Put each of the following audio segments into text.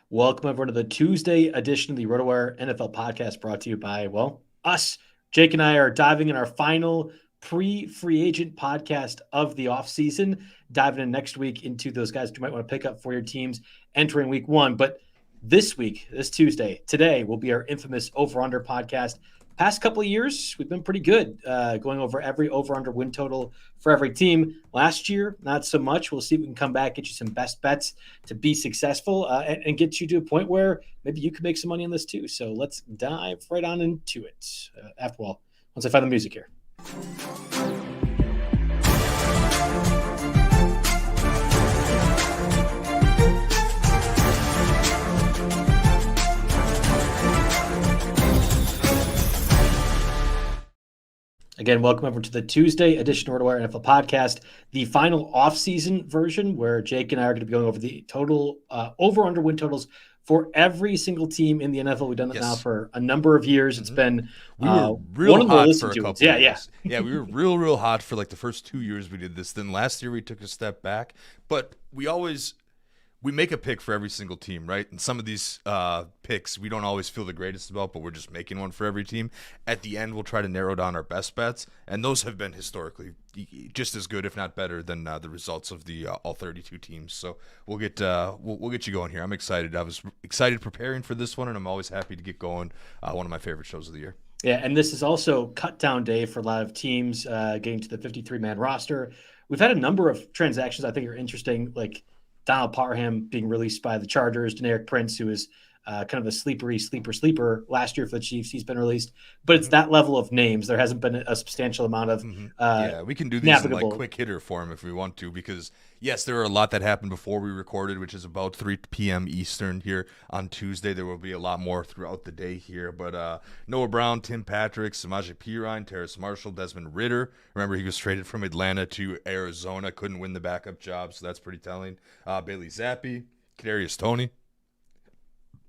Welcome everyone to the Tuesday edition of the RotoWire NFL podcast brought to you by, us. Jake and I are diving in our final pre-free agent podcast of the offseason, diving in next week into those guys that you might want to pick up for your teams entering week one. But this week, this Tuesday, today will be our infamous over-under podcast. Past couple of years, we've been pretty good going over every over-under win total for every team. Last year, not so much. We'll see if we can come back, get you some best bets to be successful and get you to a point where maybe you can make some money on this too. So let's dive right on into it. After all, once I find the music here. Again, welcome over to the Tuesday edition of RotoWire NFL podcast, the final off-season version where Jake and I are going to be going over the total over-under win totals for every single team in the NFL. We've done that now for a number of years. It's been we were real hot for a couple years. Yeah, we were real hot for like the first 2 years we did this. Then last year we took a step back, but we make a pick for every single team, right? And some of these picks we don't always feel the greatest about, but we're just making one for every team. At the end, we'll try to narrow down our best bets, and those have been historically just as good, if not better, than the results of the all 32 teams. So we'll get you going here. I'm excited. I was excited preparing for this one, and I'm always happy to get going. One of my favorite shows of the year. Yeah, and this is also cutdown day for a lot of teams getting to the 53-man roster. We've had a number of transactions I think are interesting, like Donald Parham being released by the Chargers, Deneric Prince, who is kind of a sleeper last year for the Chiefs. He's been released, but it's that level of names. There hasn't been a substantial amount of we can do these in like quick hitter form if we want to, because yes, there are a lot that happened before we recorded, which is about 3 p.m. Eastern here on Tuesday. There will be a lot more throughout the day here, but Noah Brown, Tim Patrick, Samaje Perine, Terrace Marshall, Desmond Ridder. Remember, he was traded from Atlanta to Arizona, couldn't win the backup job, so that's pretty telling. Bailey Zappi, Kadarius Toney.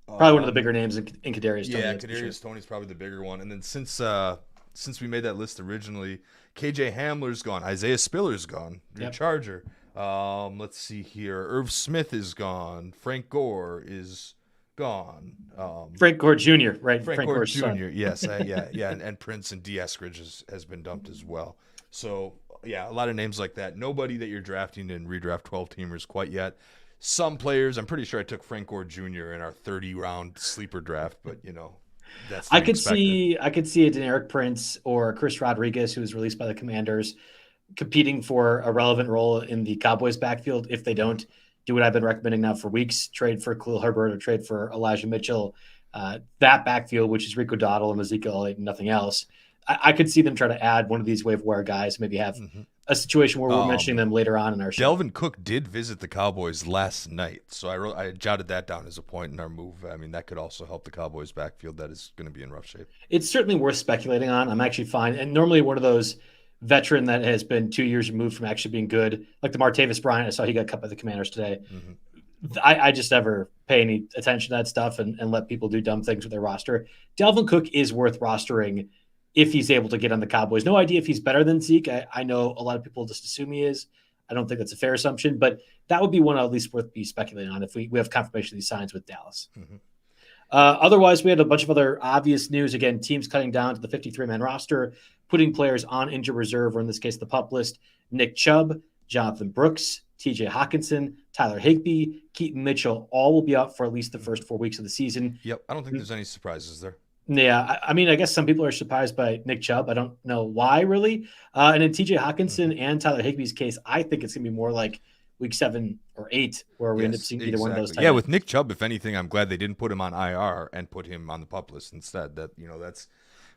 Probably one of the bigger names in Kadarius Toney. Yeah, Kadarius Toney's probably the bigger one. And then since we made that list originally, KJ Hamler's gone, Isaiah Spiller's gone, your Charger. Let's see here. Irv Smith is gone. Frank Gore is gone. Frank Gore Jr., right? Frank Gore Jr., yes. Yeah. And Prince and D. Eskridge has been dumped as well. So, yeah, a lot of names like that. Nobody that you're drafting in redraft 12-teamers quite yet. Some players, I'm pretty sure I took Frank Gore Jr. in our 30-round sleeper draft, but, that's I could see a Deneric Prince or Chris Rodriguez, who was released by the Commanders, competing for a relevant role in the Cowboys backfield if they don't do what I've been recommending now for weeks, trade for Khalil Herbert or trade for Elijah Mitchell. That backfield, which is Rico Dowdle and Ezekiel and nothing else, I could see them try to add one of these waiver wire guys, maybe have a situation where we're mentioning them later on in our show. Delvin Cook did visit the Cowboys last night, so I jotted that down as a point in our move. I mean, that could also help the Cowboys backfield that is going to be in rough shape. It's certainly worth speculating on. I'm actually fine. And normally one of those veteran that has been 2 years removed from actually being good, like the Martavis Bryant, I saw he got cut by the Commanders today. I just never pay any attention to that stuff and let people do dumb things with their roster. Delvin Cook is worth rostering if he's able to get on the Cowboys. No idea if he's better than Zeke. I know a lot of people just assume he is. I don't think that's a fair assumption, but that would be one at least worth be speculating on if we have confirmation of these signs with Dallas. Otherwise, we had a bunch of other obvious news. Again, teams cutting down to the 53-man roster, putting players on injured reserve, or in this case, the PUP list. Nick Chubb, Jonathan Brooks, TJ Hawkinson, Tyler Higbee, Keaton Mitchell, all will be out for at least the first 4 weeks of the season. Yep, I don't think there's any surprises there. Yeah, I mean, I guess some people are surprised by Nick Chubb. I don't know why, really. And in TJ Hawkinson and Tyler Higbee's case, I think it's going to be more like week 7 or 8 where we end up seeing either one of those. Yeah, with Nick Chubb, if anything, I'm glad they didn't put him on IR and put him on the PUP list instead. That's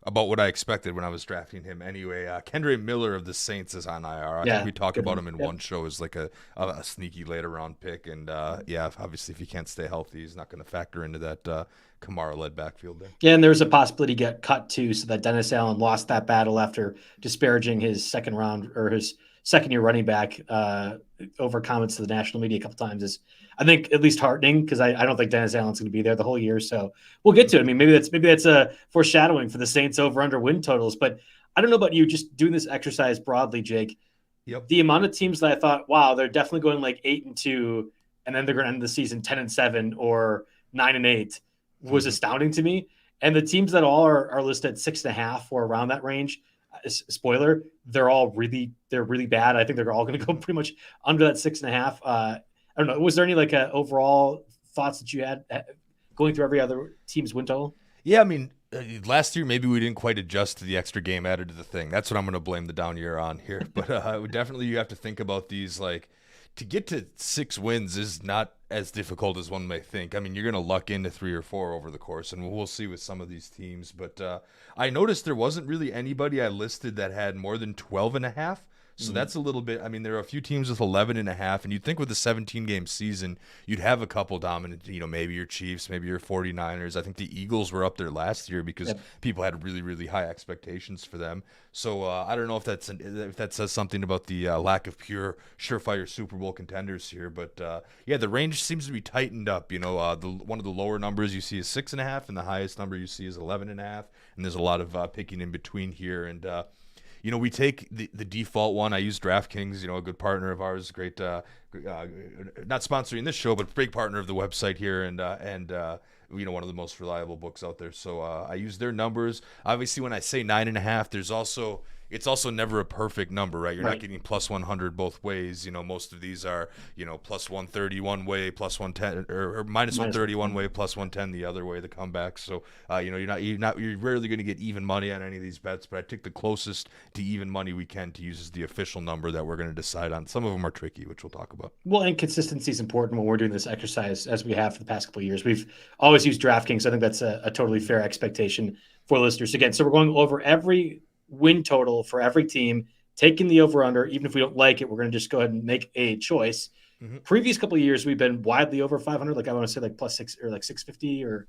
about what I expected when I was drafting him anyway. Kendre Miller of the Saints is on IR. I think we talked about him in one show as like a sneaky later round pick. And obviously if he can't stay healthy, he's not going to factor into that Kamara-led backfield there. Yeah, and there's a possibility to get cut too, so that Dennis Allen lost that battle after disparaging his second year running back over comments to the national media a couple times is, I think, at least heartening, because I don't think Dennis Allen's going to be there the whole year. So we'll get to it. I mean, maybe that's a foreshadowing for the Saints over under win totals. But I don't know about you, just doing this exercise broadly, Jake. Yep. The amount of teams that I thought, wow, they're definitely going like 8-2, and then they're going to end the season 10-7, or 9-8 was astounding to me. And the teams that all are listed at 6.5 or around that range, spoiler, they're really bad. I think they're all going to go pretty much under that 6.5. I don't know. Was there any like overall thoughts that you had going through every other team's win total? Yeah, I mean, last year maybe we didn't quite adjust to the extra game added to the thing. That's what I'm going to blame the down year on here. But definitely you have to think about these, like, to get to 6 wins is not as difficult as one may think. I mean, you're going to luck into 3 or 4 over the course, and we'll see with some of these teams. But I noticed there wasn't really anybody I listed that had more than 12.5. So that's a little bit. I mean, there are a few teams with 11.5, and you'd think with a 17-game season, you'd have a couple dominant. Maybe your Chiefs, maybe your 49ers. I think the Eagles were up there last year because people had really, really high expectations for them. So I don't know if that says something about the lack of pure, surefire Super Bowl contenders here. But the range seems to be tightened up. One of the lower numbers you see is 6.5, and the highest number you see is 11.5. And there's a lot of picking in between here, and. We take the default one. I use DraftKings, a good partner of ours, great, not sponsoring this show, but big partner of the website here, and one of the most reliable books out there. So I use their numbers. Obviously, when I say 9.5, it's also never a perfect number, right? You're not getting plus 100 both ways. Most of these are, plus 130 one way, plus 110, or minus 130 one way, plus 110 the other way, the comeback. So, you're rarely going to get even money on any of these bets, but I take the closest to even money we can to use as the official number that we're going to decide on. Some of them are tricky, which we'll talk about. Well, and consistency is important when we're doing this exercise, as we have for the past couple of years. We've always used DraftKings. I think that's a totally fair expectation for listeners. Again, so we're going over every win total for every team, taking the over-under. Even if we don't like it, we're going to just go ahead and make a choice. Previous couple of years, we've been widely over 500. Like I want to say like plus 6 or like 650 or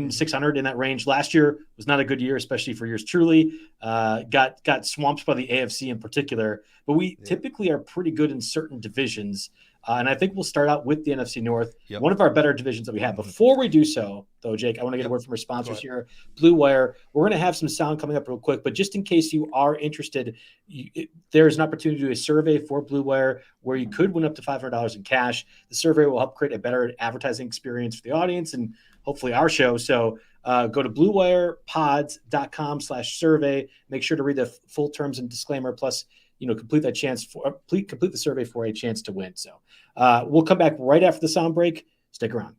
600 in that range. Last year was not a good year, especially for yours truly. Got swamped by the AFC in particular, but we typically are pretty good in certain divisions. And I think we'll start out with the NFC North, one of our better divisions that we have. Before we do so, though, Jake, I want to get a word from our sponsors here, Blue Wire. We're going to have some sound coming up real quick, but just in case you are interested, there's an opportunity to do a survey for Blue Wire where you could win up to $500 in cash. The survey will help create a better advertising experience for the audience and hopefully our show. So go to bluewirepods.com/survey. Make sure to read the full terms and disclaimer, plus complete the survey for a chance to win. So we'll come back right after the sound break. Stick around.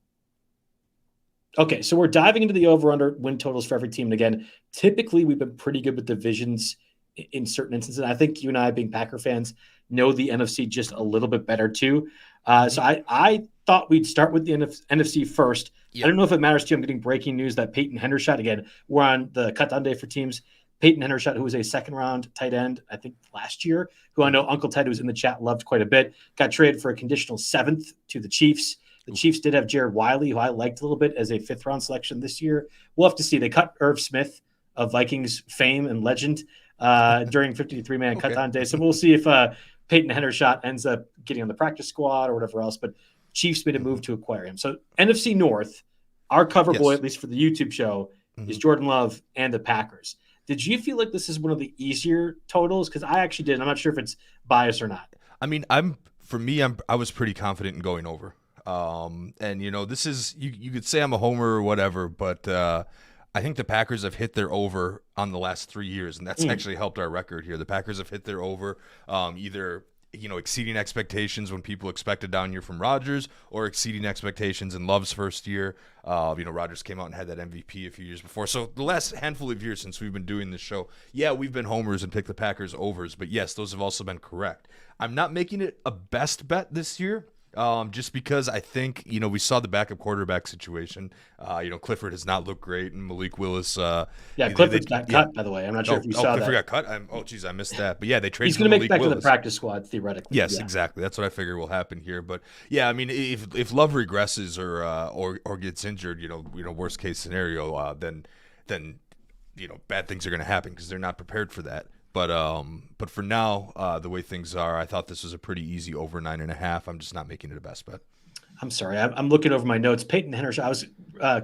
Okay, so we're diving into the over-under win totals for every team. And again, typically we've been pretty good with divisions in certain instances. I think you and I, being Packer fans, know the NFC just a little bit better too. So I thought we'd start with the NFC first. Yep. I don't know if it matters to you. I'm getting breaking news that Peyton Hendershot, again, we're on the cutdown day for teams. Peyton Hendershot, who was a second-round tight end, I think, last year, who I know Uncle Ted, who was in the chat, loved quite a bit, got traded for a conditional 7th to the Chiefs. The Chiefs did have Jared Wiley, who I liked a little bit as a 5th-round selection this year. We'll have to see. They cut Irv Smith of Vikings fame and legend during 53-man cutdown day. So we'll see if Peyton Hendershot ends up getting on the practice squad or whatever else. But Chiefs made a move to acquire him. So NFC North, our cover boy, at least for the YouTube show, is Jordan Love and the Packers. Did you feel like this is one of the easier totals? Because I actually did. I'm not sure if it's biased or not. I mean, I was pretty confident in going over. And this is, you could say I'm a homer or whatever, but I think the Packers have hit their over on the last 3 years, and that's actually helped our record here. The Packers have hit their over, either exceeding expectations when people expect a down year from Rodgers, or exceeding expectations in Love's first year. Rodgers came out and had that MVP a few years before. So the last handful of years since we've been doing this show, we've been homers and picked the Packers overs, but yes, those have also been correct. I'm not making it a best bet this year. Just because I think, we saw the backup quarterback situation. Clifford has not looked great, and Malik Willis. Clifford's got cut, by the way. I'm not sure if you saw Clifford that. Clifford got cut? I missed that. But they traded. He's going to make it back to the practice squad, theoretically. Yes, exactly. That's what I figure will happen here. But I mean, if Love regresses or gets injured, worst case scenario, then bad things are going to happen because they're not prepared for that. But for now, the way things are, I thought this was a pretty easy over 9.5. I'm just not making it a best bet. I'm sorry. I'm looking over my notes. Peyton Hendershot, I was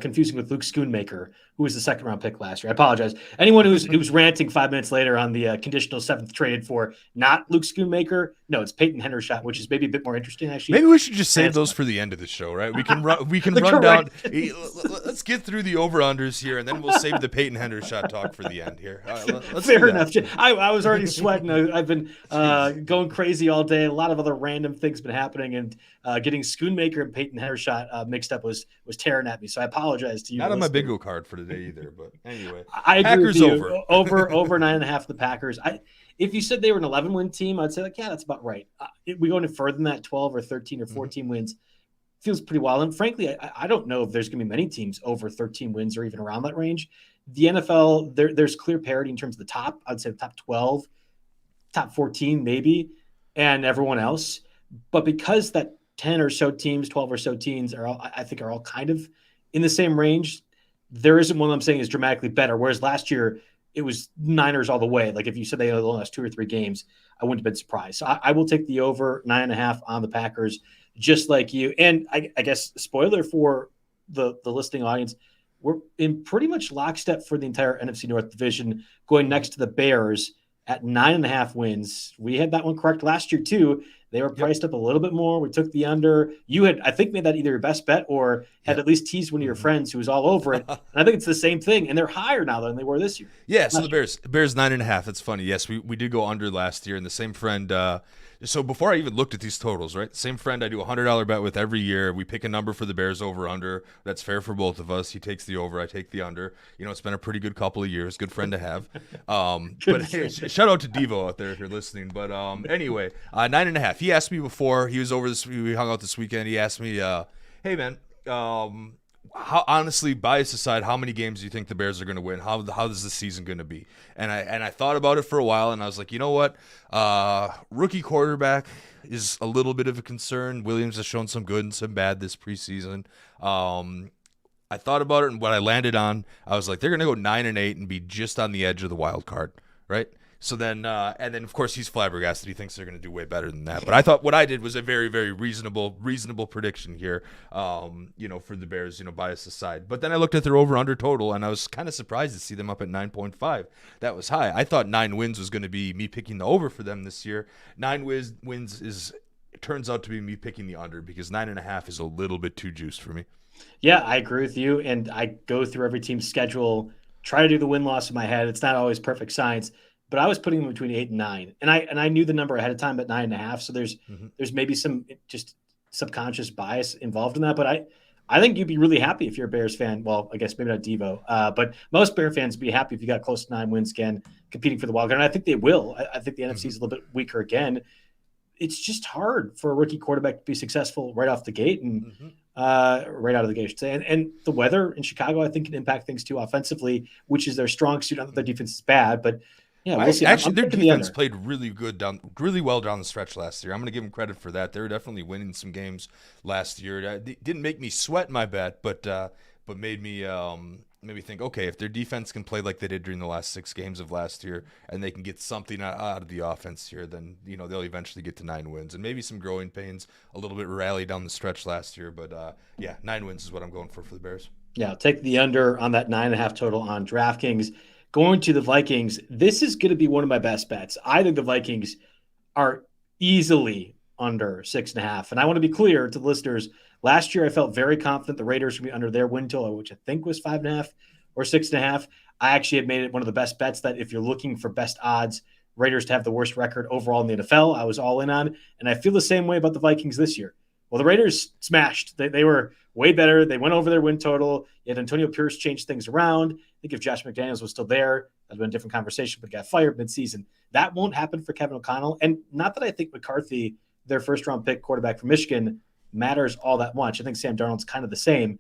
confusing with Luke Schoonmaker, who was the second round pick last year. I apologize. Anyone who's ranting 5 minutes later on the conditional seventh traded for not Luke Schoonmaker. No, it's Peyton Hendershot, which is maybe a bit more interesting actually. Maybe we should just save those for the end of the show, right? We can run. We can run down. Let's get through the over unders here, and then we'll save the Peyton Hendershot talk for the end here. Let's Fair enough. I was already sweating. I've been going crazy all day. A lot of other random things been happening, and getting Schoonmaker and Peyton Hendershot mixed up was tearing at me. So I apologize to you. Not on my bingo card for today either, but anyway. I agree Packers with you. over 9.5 the Packers. If you said they were an 11-win team, I'd say like, yeah, that's about right. We go any further than that, 12 or 13 or 14 wins, feels pretty wild. And frankly, I don't know if there's going to be many teams over 13 wins or even around that range. The NFL, there's clear parity in terms of the top. I'd say the top 12, top 14 maybe, and everyone else. But because that 10 or so teams, 12 or so teams are all, I think are all kind of in the same range, there isn't one I'm saying is dramatically better. Whereas last year, it was Niners all the way. Like if you said they only lost 2 or 3 games, I wouldn't have been surprised. So I will take the over 9.5 on the Packers, just like you. And I guess spoiler for the listening audience, we're in pretty much lockstep for the entire NFC North division, going next to the Bears at 9.5 wins. We had that one correct last year too. They were priced up a little bit more. We took the under. You had, I think, made that either your best bet or had at least teased one of your friends who was all over it. And I think it's the same thing. And they're higher now than they were this year. Yeah, so the Bears 9.5. That's funny. Yes, we did go under last year. And the same friend, so before I even looked at these totals, right, same friend I do a $100 bet with every year. We pick a number for the Bears over under. That's fair for both of us. He takes the over. I take the under. You know, it's been a pretty good couple of years. Good friend to have. But hey, shout out to Devo out there if you're listening. But anyway, 9.5. He asked me before. He was over this. We hung out this weekend. He asked me, hey, man, how, honestly, bias aside, how many games do you think the Bears are going to win? How is the season going to be? And I thought about it for a while, and I was like, you know what? Rookie quarterback is a little bit of a concern. Williams has shown some good and some bad this preseason. I thought about it, and what I landed on, I was like, they're going to go 9-8 and be just on the edge of the wild card, right? So then, and then of course he's flabbergasted. He thinks they're going to do way better than that. But I thought what I did was a very, very reasonable prediction here. You know, for the Bears, you know, bias aside. But then I looked at their over/under total, and I was kind of surprised to see them up at 9.5. That was high. I thought 9 wins was going to be me picking the over for them this year. 9 wins it turns out to be me picking the under because 9.5 is a little bit too juiced for me. Yeah, I agree with you. And I go through every team's schedule, try to do the win-loss in my head. It's not always perfect science. But I was putting them between 8 and 9, and I knew the number ahead of time at 9.5. So there's maybe some just subconscious bias involved in that. But I think you'd be really happy if you're a Bears fan. Well, I guess maybe not Devo, but most Bear fans would be happy if you got close to 9 wins again, competing for the wild card. And I think they will. I think the NFC is a little bit weaker again. It's just hard for a rookie quarterback to be successful right off the gate and right out of the gate, I should say. And the weather in Chicago, I think, can impact things too offensively, which is their strong suit. Not that their defense is bad, but yeah, we'll see. Actually, their defense played really well down the stretch last year. I'm going to give them credit for that. They were definitely winning some games last year. It didn't make me sweat my bet, but made me think, okay, if their defense can play like they did during the last 6 games of last year, and they can get something out of the offense here, then you know they'll eventually get to 9 wins and maybe some growing pains, a little bit rally down the stretch last year. But yeah, 9 wins is what I'm going for the Bears. Yeah, I'll take the under on that 9.5 total on DraftKings. Going to the Vikings, this is going to be one of my best bets. I think the Vikings are easily under 6.5. And I want to be clear to the listeners, last year I felt very confident the Raiders would be under their win total, which I think was 5.5 or 6.5. I actually had made it one of the best bets that if you're looking for best odds, Raiders to have the worst record overall in the NFL, I was all in on. And I feel the same way about the Vikings this year. Well, the Raiders smashed. They were way better. They went over their win total. Yet Antonio Pierce changed things around. I think if Josh McDaniels was still there, that'd been a different conversation, but got fired midseason. That won't happen for Kevin O'Connell. And not that I think McCarthy, their first-round pick quarterback from Michigan, matters all that much. I think Sam Darnold's kind of the same.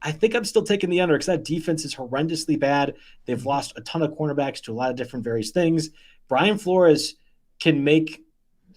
I think I'm still taking the under because that defense is horrendously bad. They've lost a ton of cornerbacks to a lot of different various things. Brian Flores can make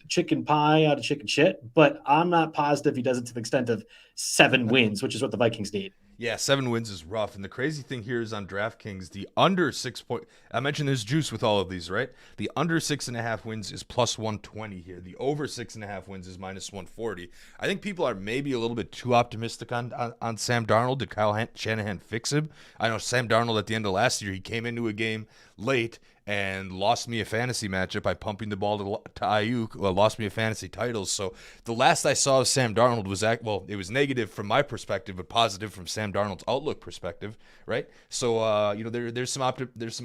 chicken pie out of chicken shit, but I'm not positive he does it to the extent of 7 wins, which is what the Vikings need. Yeah, 7 wins is rough. And the crazy thing here is on DraftKings, the under 6 point. I mentioned there's juice with all of these, right? The under 6.5 wins is plus 120 here. The over 6.5 wins is minus 140. I think people are maybe a little bit too optimistic on Sam Darnold. Did Kyle Shanahan fix him? I know Sam Darnold at the end of last year, he came into a game late and lost me a fantasy matchup by pumping the ball to Ayuk, lost me a fantasy title. So the last I saw of Sam Darnold was, it was negative from my perspective, but positive from Sam Darnold's outlook perspective, right? So, there's some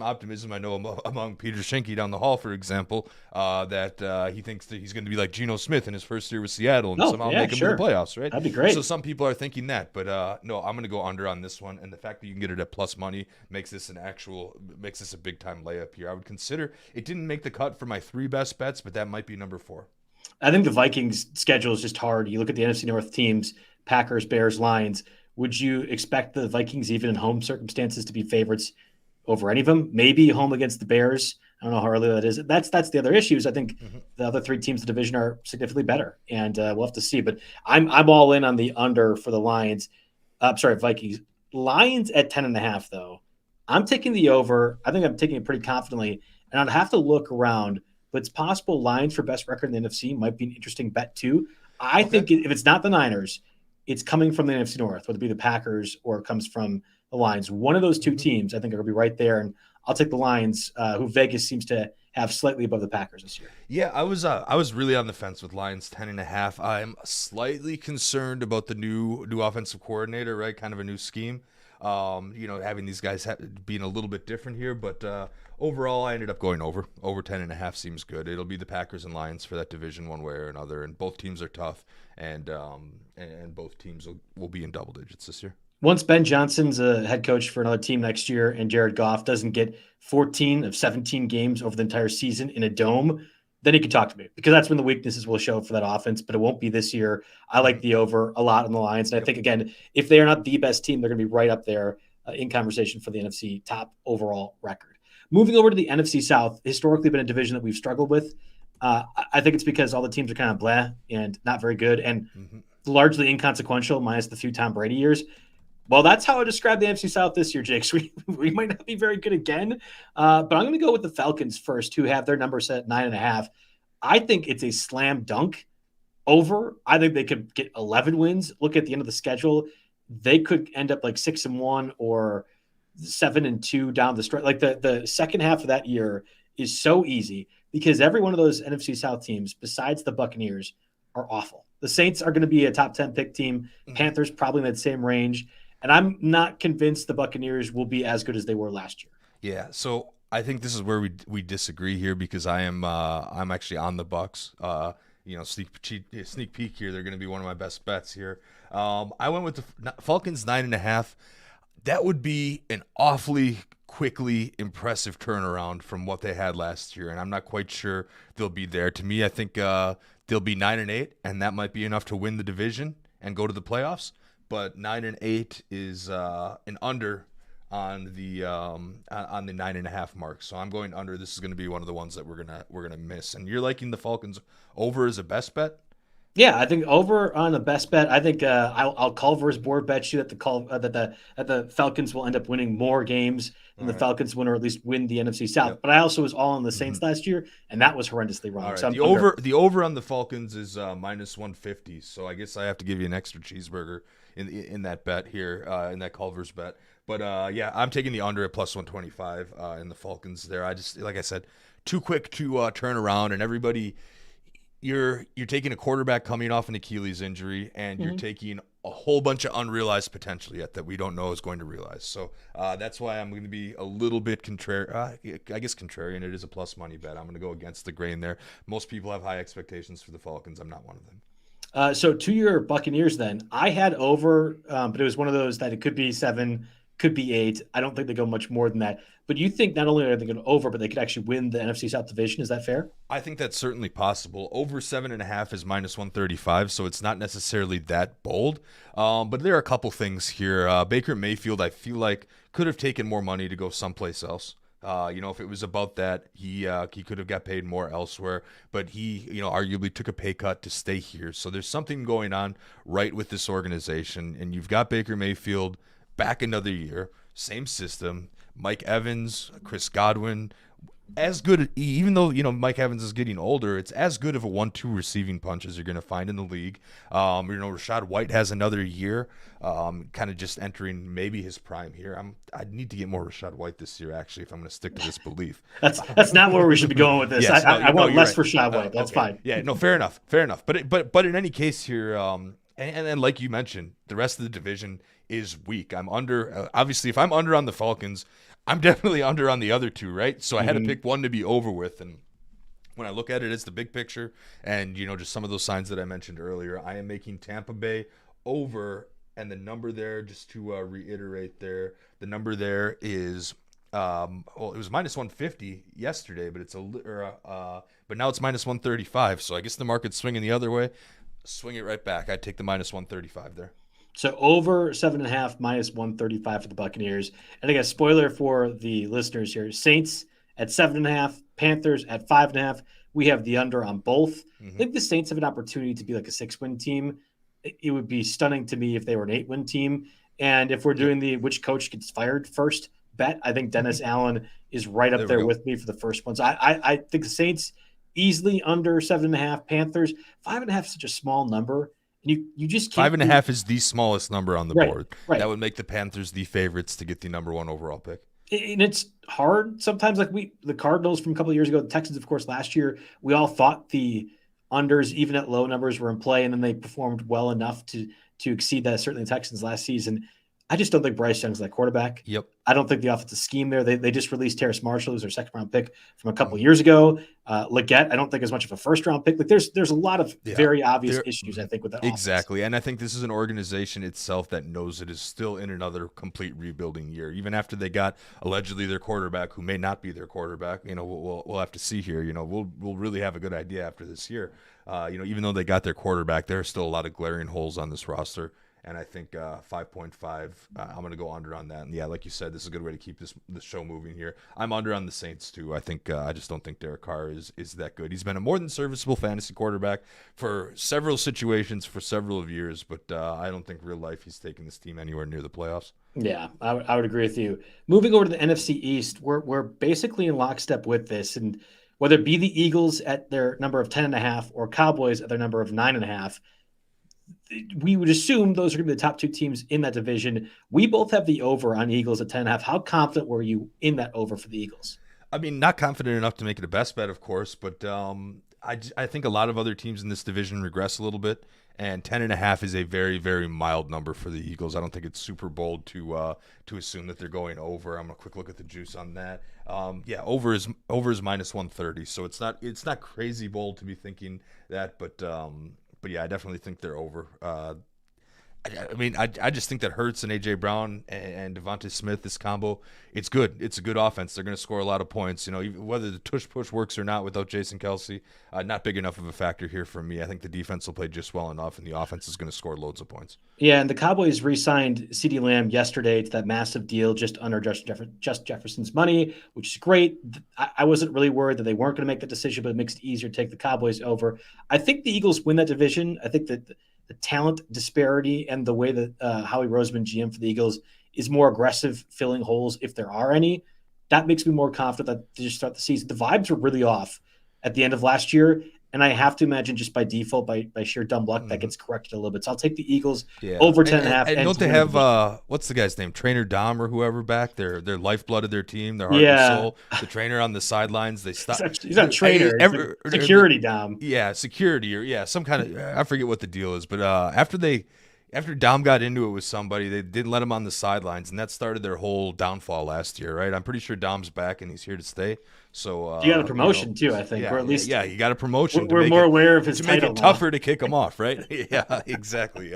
optimism, I know, among Peter Schenke down the hall, for example, that he thinks that he's going to be like Geno Smith in his first year with Seattle and somehow make him to the playoffs, right? That'd be great. So some people are thinking that, but no, I'm going to go under on this one. And the fact that you can get it at plus money makes this a big-time layup here. I would consider it didn't make the cut for my 3 best bets, but that might be number 4. I think the Vikings schedule is just hard. You look at the NFC North teams, Packers, Bears, Lions. Would you expect the Vikings, even in home circumstances, to be favorites over any of them? Maybe home against the Bears. I don't know how early that is. That's the other issue. Is I think the other 3 teams in the division are significantly better, and we'll have to see. But I'm all in on the under for the Lions. Vikings. Lions at 10.5 though. I'm taking the over. I think I'm taking it pretty confidently, and I'd have to look around. But it's possible Lions for best record in the NFC might be an interesting bet too. I think if it's not the Niners, it's coming from the NFC North, whether it be the Packers or it comes from the Lions. One of those 2 teams I think are going to be right there, and I'll take the Lions, who Vegas seems to have slightly above the Packers this year. Yeah, I was really on the fence with Lions 10.5. I'm slightly concerned about the new offensive coordinator, right? Kind of a new scheme. Having these guys being a little bit different here, but overall, I ended up going over 10.5 seems good. It'll be the Packers and Lions for that division one way or another, and both teams are tough, and both teams will be in double digits this year. Once Ben Johnson's a head coach for another team next year, and Jared Goff doesn't get 14 of 17 games over the entire season in a dome, then he can talk to me, because that's when the weaknesses will show for that offense, but it won't be this year. I like the over a lot on the Lions. And I think, again, if they are not the best team, they're going to be right up there in conversation for the NFC top overall record. Moving over to the NFC South, historically been a division that we've struggled with. I think it's because all the teams are kind of blah and not very good and largely inconsequential, minus the few Tom Brady years. Well, that's how I describe the NFC South this year, Jake. So we might not be very good again, but I'm going to go with the Falcons first, who have their number set at 9.5. I think it's a slam dunk over. I think they could get 11 wins. Look at the end of the schedule. They could end up like 6-1 or 7-2 down the stretch. Like the second half of that year is so easy because every one of those NFC South teams, besides the Buccaneers, are awful. The Saints are going to be a top 10 pick team. Panthers probably in that same range. And I'm not convinced the Buccaneers will be as good as they were last year. Yeah, so I think this is where we disagree here, because I'm actually on the Bucs. Sneak peek here, they're going to be one of my best bets here. I went with the Falcons 9.5. That would be an awfully quickly impressive turnaround from what they had last year, and I'm not quite sure they'll be there. To me, I think they'll be 9-8, and that might be enough to win the division and go to the playoffs. But 9-8 is an under on the 9.5 mark. So I'm going under. This is going to be one of the ones that we're gonna miss. And you're liking the Falcons over as a best bet? Yeah, I think over on the best bet. I think I'll Culver's board bet you that the Falcons will end up winning more games than the Falcons win, or at least win the NFC South. Yep. But I also was all on the Saints last year, and that was horrendously wrong. Right. So the over on the Falcons is minus 150. So I guess I have to give you an extra cheeseburger in that bet here, in that Culver's bet. But I'm taking the under at plus 125 in the Falcons there. I just, like I said, too quick to turn around, and everybody. You're taking a quarterback coming off an Achilles injury, and you're taking a whole bunch of unrealized potential yet that we don't know is going to realize. So that's why I'm going to be a little bit contrarian. It is a plus money bet. I'm going to go against the grain there. Most people have high expectations for the Falcons. I'm not one of them. So to your Buccaneers then, I had over, but it was one of those that it could be 7, could be 8. I don't think they go much more than that. But you think not only are they going over, but they could actually win the NFC South division. Is that fair? I think that's certainly possible. Over 7.5 is minus 135, so it's not necessarily that bold. But there are a couple things here. Baker Mayfield, I feel like, could have taken more money to go someplace else. If it was about that, he could have got paid more elsewhere, but he, arguably took a pay cut to stay here. So there's something going on right with this organization, and you've got Baker Mayfield back another year, same system. Mike Evans, Chris Godwin, as good, even though, Mike Evans is getting older, it's as good of a 1-2 receiving punch as you're going to find in the league. Rachaad White has another year, kind of just entering maybe his prime here. I need to get more Rachaad White this year, actually, if I'm going to stick to this belief. That's not where we should be going with this. Yes, I want less for Rachaad White. That's fine. Yeah, no, fair enough. But in any case here, and like you mentioned, the rest of the division is weak. I'm under. Obviously, if I'm under on the Falcons, I'm definitely under on the other two, right? So I had to pick one to be over with. And when I look at it as the big picture and, just some of those signs that I mentioned earlier, I am making Tampa Bay over. And the number there, just to reiterate there, the number there is, it was minus 150 yesterday, but but now it's minus 135. So I guess the market's swinging the other way. Swing it right back. I'd take the minus 135 there. So over 7.5, minus 135 for the Buccaneers. And I guess spoiler for the listeners here: Saints at 7.5, Panthers at 5.5. We have the under on both. I think the Saints have an opportunity to be like a 6-win team. It would be stunning to me if they were an 8-win team. And if we're doing the which coach gets fired first bet, I think Dennis Allen is right up there with me for the first one. So I think the Saints easily under 7.5. Panthers 5.5 is such a small number. And you just can't. 5.5 is the smallest number on the board. Right. That would make the Panthers the favorites to get the number 1 overall pick. And it's hard sometimes. Like the Cardinals from a couple of years ago, the Texans, of course, last year, we all thought the unders, even at low numbers, were in play, and then they performed well enough to exceed that. Certainly, the Texans last season. I just don't think Bryce Young's that quarterback. Yep. I don't think the offensive scheme there. They just released Terrace Marshall, who's their second-round pick from a couple of years ago. Leggett, I don't think is much of a first-round pick. Like there's a lot of very obvious issues, I think, with that exactly. offense. And I think this is an organization itself that knows it is still in another complete rebuilding year. Even after they got allegedly their quarterback, who may not be their quarterback, we'll have to see here. We'll really have a good idea after this year. Even though they got their quarterback, there are still a lot of glaring holes on this roster. And I think 5.5, I'm going to go under on that. And yeah, like you said, this is a good way to keep the show moving here. I'm under on the Saints too. I think I just don't think Derek Carr is that good. He's been a more than serviceable fantasy quarterback for several situations for several of years, but I don't think real life he's taking this team anywhere near the playoffs. Yeah, I would agree with you. Moving over to the NFC East, we're basically in lockstep with this, and whether it be the Eagles at their number of 10.5 or Cowboys at their number of 9.5. We would assume those are going to be the top two teams in that division. We both have the over on Eagles at 10.5. How confident were you in that over for the Eagles? I mean, not confident enough to make it a best bet, of course, but I think a lot of other teams in this division regress a little bit, and 10.5 is a very, very mild number for the Eagles. I don't think it's super bold to assume that they're going over. I'm going to quick look at the juice on that. Over is minus 130, so it's not crazy bold to be thinking that, but yeah, I definitely think they're over. I just think that Hurts and A.J. Brown and Devontae Smith, this combo, it's good. It's a good offense. They're going to score a lot of points. Whether the tush-push works or not without Jason Kelce, not big enough of a factor here for me. I think the defense will play just well enough, and the offense is going to score loads of points. Yeah, and the Cowboys re-signed CeeDee Lamb yesterday to that massive deal just under Just Jefferson's money, which is great. I wasn't really worried that they weren't going to make that decision, but it makes it easier to take the Cowboys over. I think the Eagles win that division. I think that the talent disparity and the way that Howie Roseman, GM for the Eagles, is more aggressive filling holes if there are any, that makes me more confident that to just start the season. The vibes were really off at the end of last year, and I have to imagine just by default, by sheer dumb luck, that gets corrected a little bit. So I'll take the Eagles over 10.5. And don't they have what's the guy's name? Trainer Dom or whoever back? Their lifeblood of their team, their heart and soul. The trainer on the sidelines. They stop. He's not a trainer. Security Dom. Yeah, security or some kind of I forget what the deal is, but after Dom got into it with somebody, they didn't let him on the sidelines, and that started their whole downfall last year, right? I'm pretty sure Dom's back and he's here to stay. So you got a promotion too, I think, or at least you got a promotion. We're more aware of his title to make it tougher to kick him off, right? Yeah, exactly.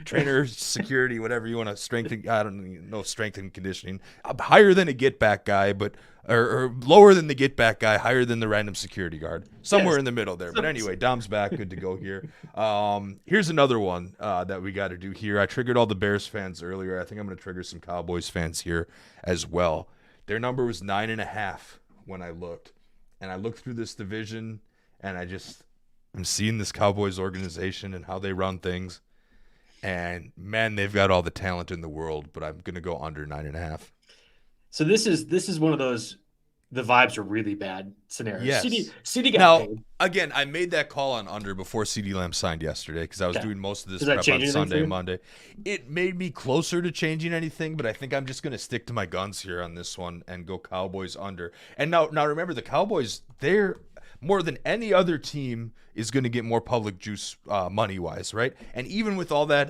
Trainer, security, whatever you want to strengthen. I don't know, strength and conditioning. Higher than a get back guy, but or lower than the get back guy, higher than the random security guard, somewhere in the middle there. But anyway, Dom's back, good to go here. Here's another one that we got to do here. I triggered all the Bears fans earlier. I think I'm going to trigger some Cowboys fans here as well. Their number was 9.5 when I looked, and I looked through this division, and I'm seeing this Cowboys organization and how they run things, And man, they've got all the talent in the world, but I'm gonna go under 9.5. So this is one of those the vibes are really bad scenarios. Yes. CD got Now, paid. again, I made that call on under before CeeDee Lamb signed yesterday because I was doing most of this prep on Sunday and Monday. It made me closer to changing anything, but I think I'm just going to stick to my guns here on this one and go Cowboys under. And now remember, the Cowboys, they're more than any other team is going to get more public juice money-wise, right? And even with all that,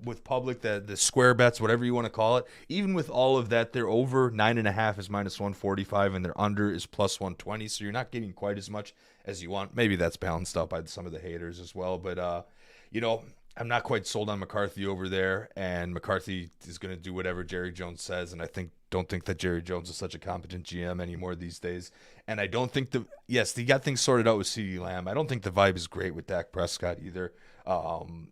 with public, the square bets, whatever you want to call it, even with all of that, they're over 9.5 is -145, and their under is +120, so you're not getting quite as much as you want. Maybe that's balanced out by some of the haters as well, but, I'm not quite sold on McCarthy over there, and McCarthy is going to do whatever Jerry Jones says, and don't think that Jerry Jones is such a competent GM anymore these days. And I don't think he got things sorted out with CeeDee Lamb. I don't think the vibe is great with Dak Prescott either. And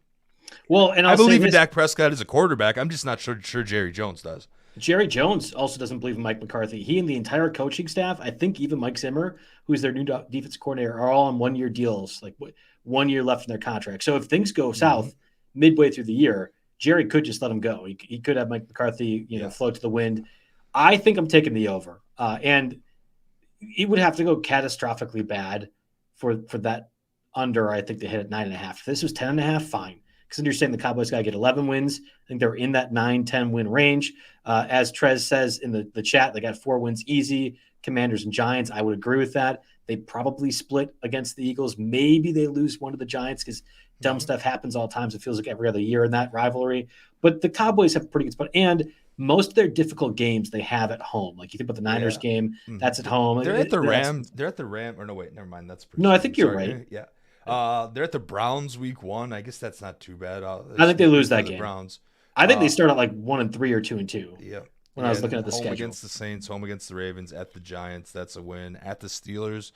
I believe in Dak Prescott as a quarterback. I'm just not sure Jerry Jones does. Jerry Jones also doesn't believe in Mike McCarthy. He and the entire coaching staff, I think even Mike Zimmer, who's their new defense coordinator, are all on 1-year deals, like 1 year left in their contract. So if things go south midway through the year, Jerry could just let him go. He could have Mike McCarthy, float to the wind. I think I'm taking the over. And it would have to go catastrophically bad for that under, I think, to hit at 9.5. If this was 10.5, fine. Because you're saying the Cowboys got to get 11 wins. I think they're in that 9-10 win range. As Trez says in the chat, they got 4 wins easy, Commanders and Giants. I would agree with that. They probably split against the Eagles. Maybe they lose one to the Giants because dumb stuff happens all the times. It feels like every other year in that rivalry. But the Cowboys have a pretty good spot. And most of their difficult games they have at home. Like you think about the Niners game, that's at home. They're at the Rams. They're at the Ram. Or no, wait, never mind. That's pretty I think you're right. Yeah. They're at the Browns week 1. I guess that's not too bad. I think they lose that game. Browns. I think they start at like 1-3 or 2-2. Yeah. When I was looking at the home schedule. Against the Saints, home against the Ravens, at the Giants, that's a win. At the Steelers,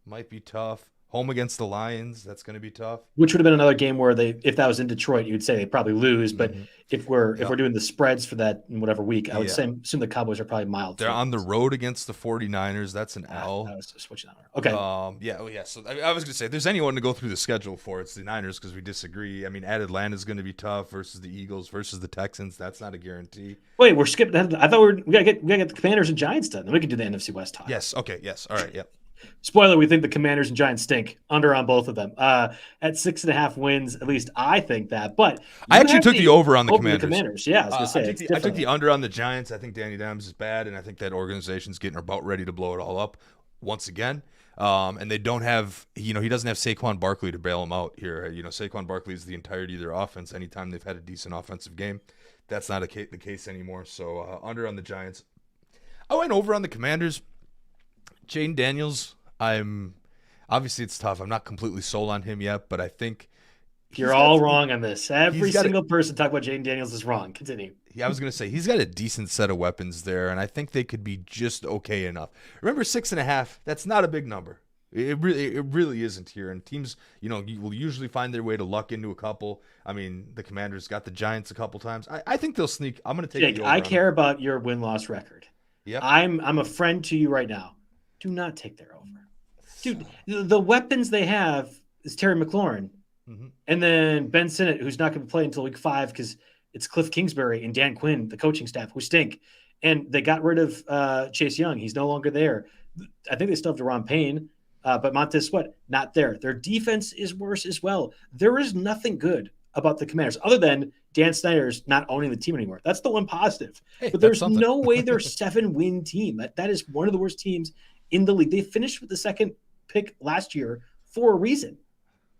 might be tough. Home against the Lions, that's going to be tough. Which would have been another game where if that was in Detroit, you'd say they probably lose. But if we're doing the spreads for that in whatever week, I would assume the Cowboys are probably mild. They're on the road against the 49ers. That's an L. I was switching that around. Okay. So I was going to say, if there's anyone to go through the schedule for, it's the Niners because we disagree. I mean, at Atlanta's going to be tough versus the Eagles versus the Texans. That's not a guarantee. Wait, we're skipping. I thought we gotta get the Commanders and Giants done. Then we can do the NFC West talk. Yes. Okay. Yes. All right. Yep. Spoiler, we think the Commanders and Giants stink. Under on both of them. At 6.5 wins, at least I think that. But I actually took the over on the Commanders. Yeah, I was going to say. I took the under on the Giants. I think Danny Dimes is bad, and I think that organization's getting about ready to blow it all up once again. And they don't have, he doesn't have Saquon Barkley to bail him out here. Saquon Barkley is the entirety of their offense anytime they've had a decent offensive game. That's not the case anymore. So under on the Giants. I went over on the Commanders. Jaden Daniels, obviously it's tough. I'm not completely sold on him yet, but I think you're all wrong on this. Every single person talking about Jaden Daniels is wrong. Continue. Yeah, I was going to say he's got a decent set of weapons there, and I think they could be just okay enough. Remember, 6.5. That's not a big number. It really isn't here. And teams, you will usually find their way to luck into a couple. I mean, the Commanders got the Giants a couple times. I think they'll sneak. I'm going to take. Jake, I care about your win-loss record. Yeah, I'm a friend to you right now. Do not take their over. Dude, the weapons they have is Terry McLaurin. And then Ben Sinnott, who's not going to play until week 5 because it's Cliff Kingsbury and Dan Quinn, the coaching staff, who stink. And they got rid of Chase Young. He's no longer there. I think they still have Deron Payne, but Montez Sweat, not there. Their defense is worse as well. There is nothing good about the Commanders other than Dan Snyder's not owning the team anymore. That's the one positive. Hey, but there's no way they're a 7-win team. That is one of the worst teams in the league. They finished with the second pick last year for a reason.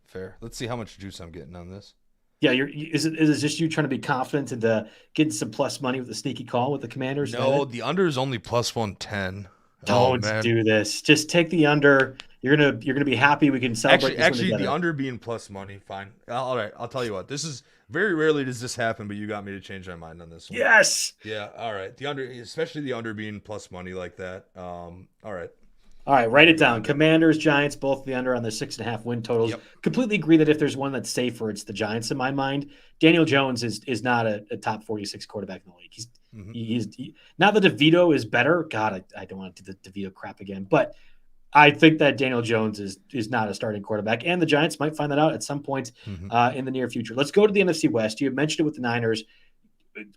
Fair. Let's see how much juice I'm getting on this. Yeah, is it just you trying to be confident and getting some plus money with the sneaky call with the Commanders? No, the under is only +110. Don't do this. Just take the under. You're gonna be happy. We can celebrate. Actually, the under being plus money, fine. All right, I'll tell you what. This is very rarely does this happen, but you got me to change my mind on this one. Yes. Yeah. All right. The under, especially the under being plus money like that. All right. All right, write it down. Commanders, Giants, both the under on their 6.5 win totals. Yep. Completely agree that if there's one that's safer, it's the Giants in my mind. Daniel Jones is not a top 46 quarterback in the league. He's not that DeVito is better. God, I don't want to do the DeVito crap again. But I think that Daniel Jones is not a starting quarterback, and the Giants might find that out at some point in the near future. Let's go to the NFC West. You mentioned it with the Niners.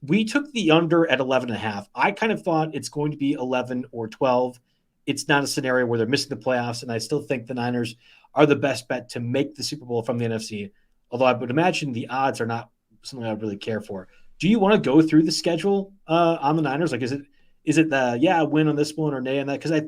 We took the under at 11.5. I kind of thought it's going to be 11 or 12. It's not a scenario where they're missing the playoffs, and I still think the Niners are the best bet to make the Super Bowl from the NFC, although I would imagine the odds are not something I would really care for. Do you want to go through the schedule on the Niners? Like, is it the win on this one or nay on that? Because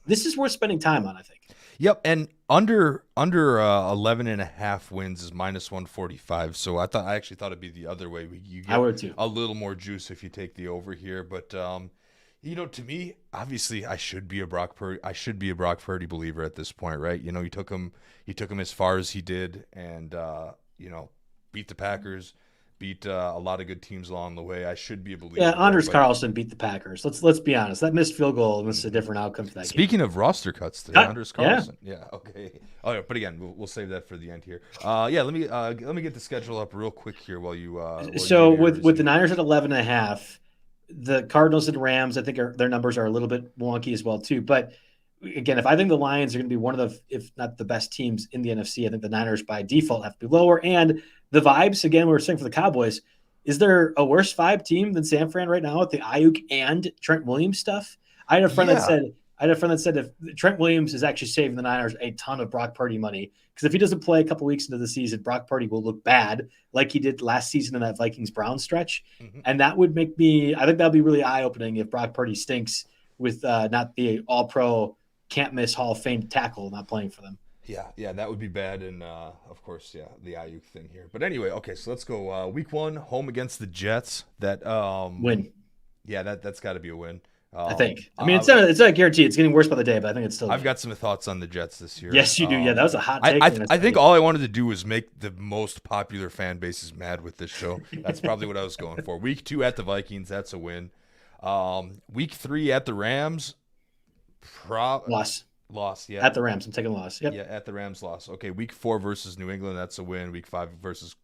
this is worth spending time on, I think. Yep, and under 11.5 wins is minus 145. So I actually thought it'd be the other way. You get I would too. A little more juice if you take the over here, but to me, obviously, I should be a Brock Purdy believer at this point, right? You took him as far as he did, and beat the Packers. Beat a lot of good teams along the way. I should be a believer. Yeah, Anders Carlson beat the Packers. Let's be honest. That missed field goal was a different outcome for that Speaking game. of roster cuts today, Anders Carlson. Yeah, okay. Oh, yeah, but again, we'll save that for the end here. Let me get the schedule up real quick here while you. With the Niners at 11.5, the Cardinals and Rams, I think their numbers are a little bit wonky as well too. But again, if I think the Lions are going to be one of the, if not the best teams in the NFC, I think the Niners by default have to be lower. And the vibes, again, we were saying for the Cowboys, is there a worse vibe team than San Fran right now with the Ayuk and Trent Williams stuff? I had a friend that said if Trent Williams is actually saving the Niners a ton of Brock Purdy money, because if he doesn't play a couple weeks into the season, Brock Purdy will look bad like he did last season in that Vikings-Browns stretch. And that would make me – I think that would be really eye-opening if Brock Purdy stinks with not the all-pro, can't-miss Hall of Fame tackle not playing for them. Yeah, that would be bad, and of course, the Ayuk thing here. But anyway, okay, so let's go. Week 1, home against the Jets. That win. Yeah, that's got to be a win. I think. I mean, it's not a guarantee. It's getting worse by the day, but I think it's still. I've got some thoughts on the Jets this year. Yes, you do. Yeah, that was a hot take. I think all I wanted to do was make the most popular fan bases mad with this show. That's probably what I was going for. Week 2 at the Vikings, that's a win. Week 3 at the Rams, Loss, yeah. At the Rams. I'm taking a loss. Yep. Yeah, at the Rams, loss. Okay, Week 4 versus New England, that's a win. Week 5 versus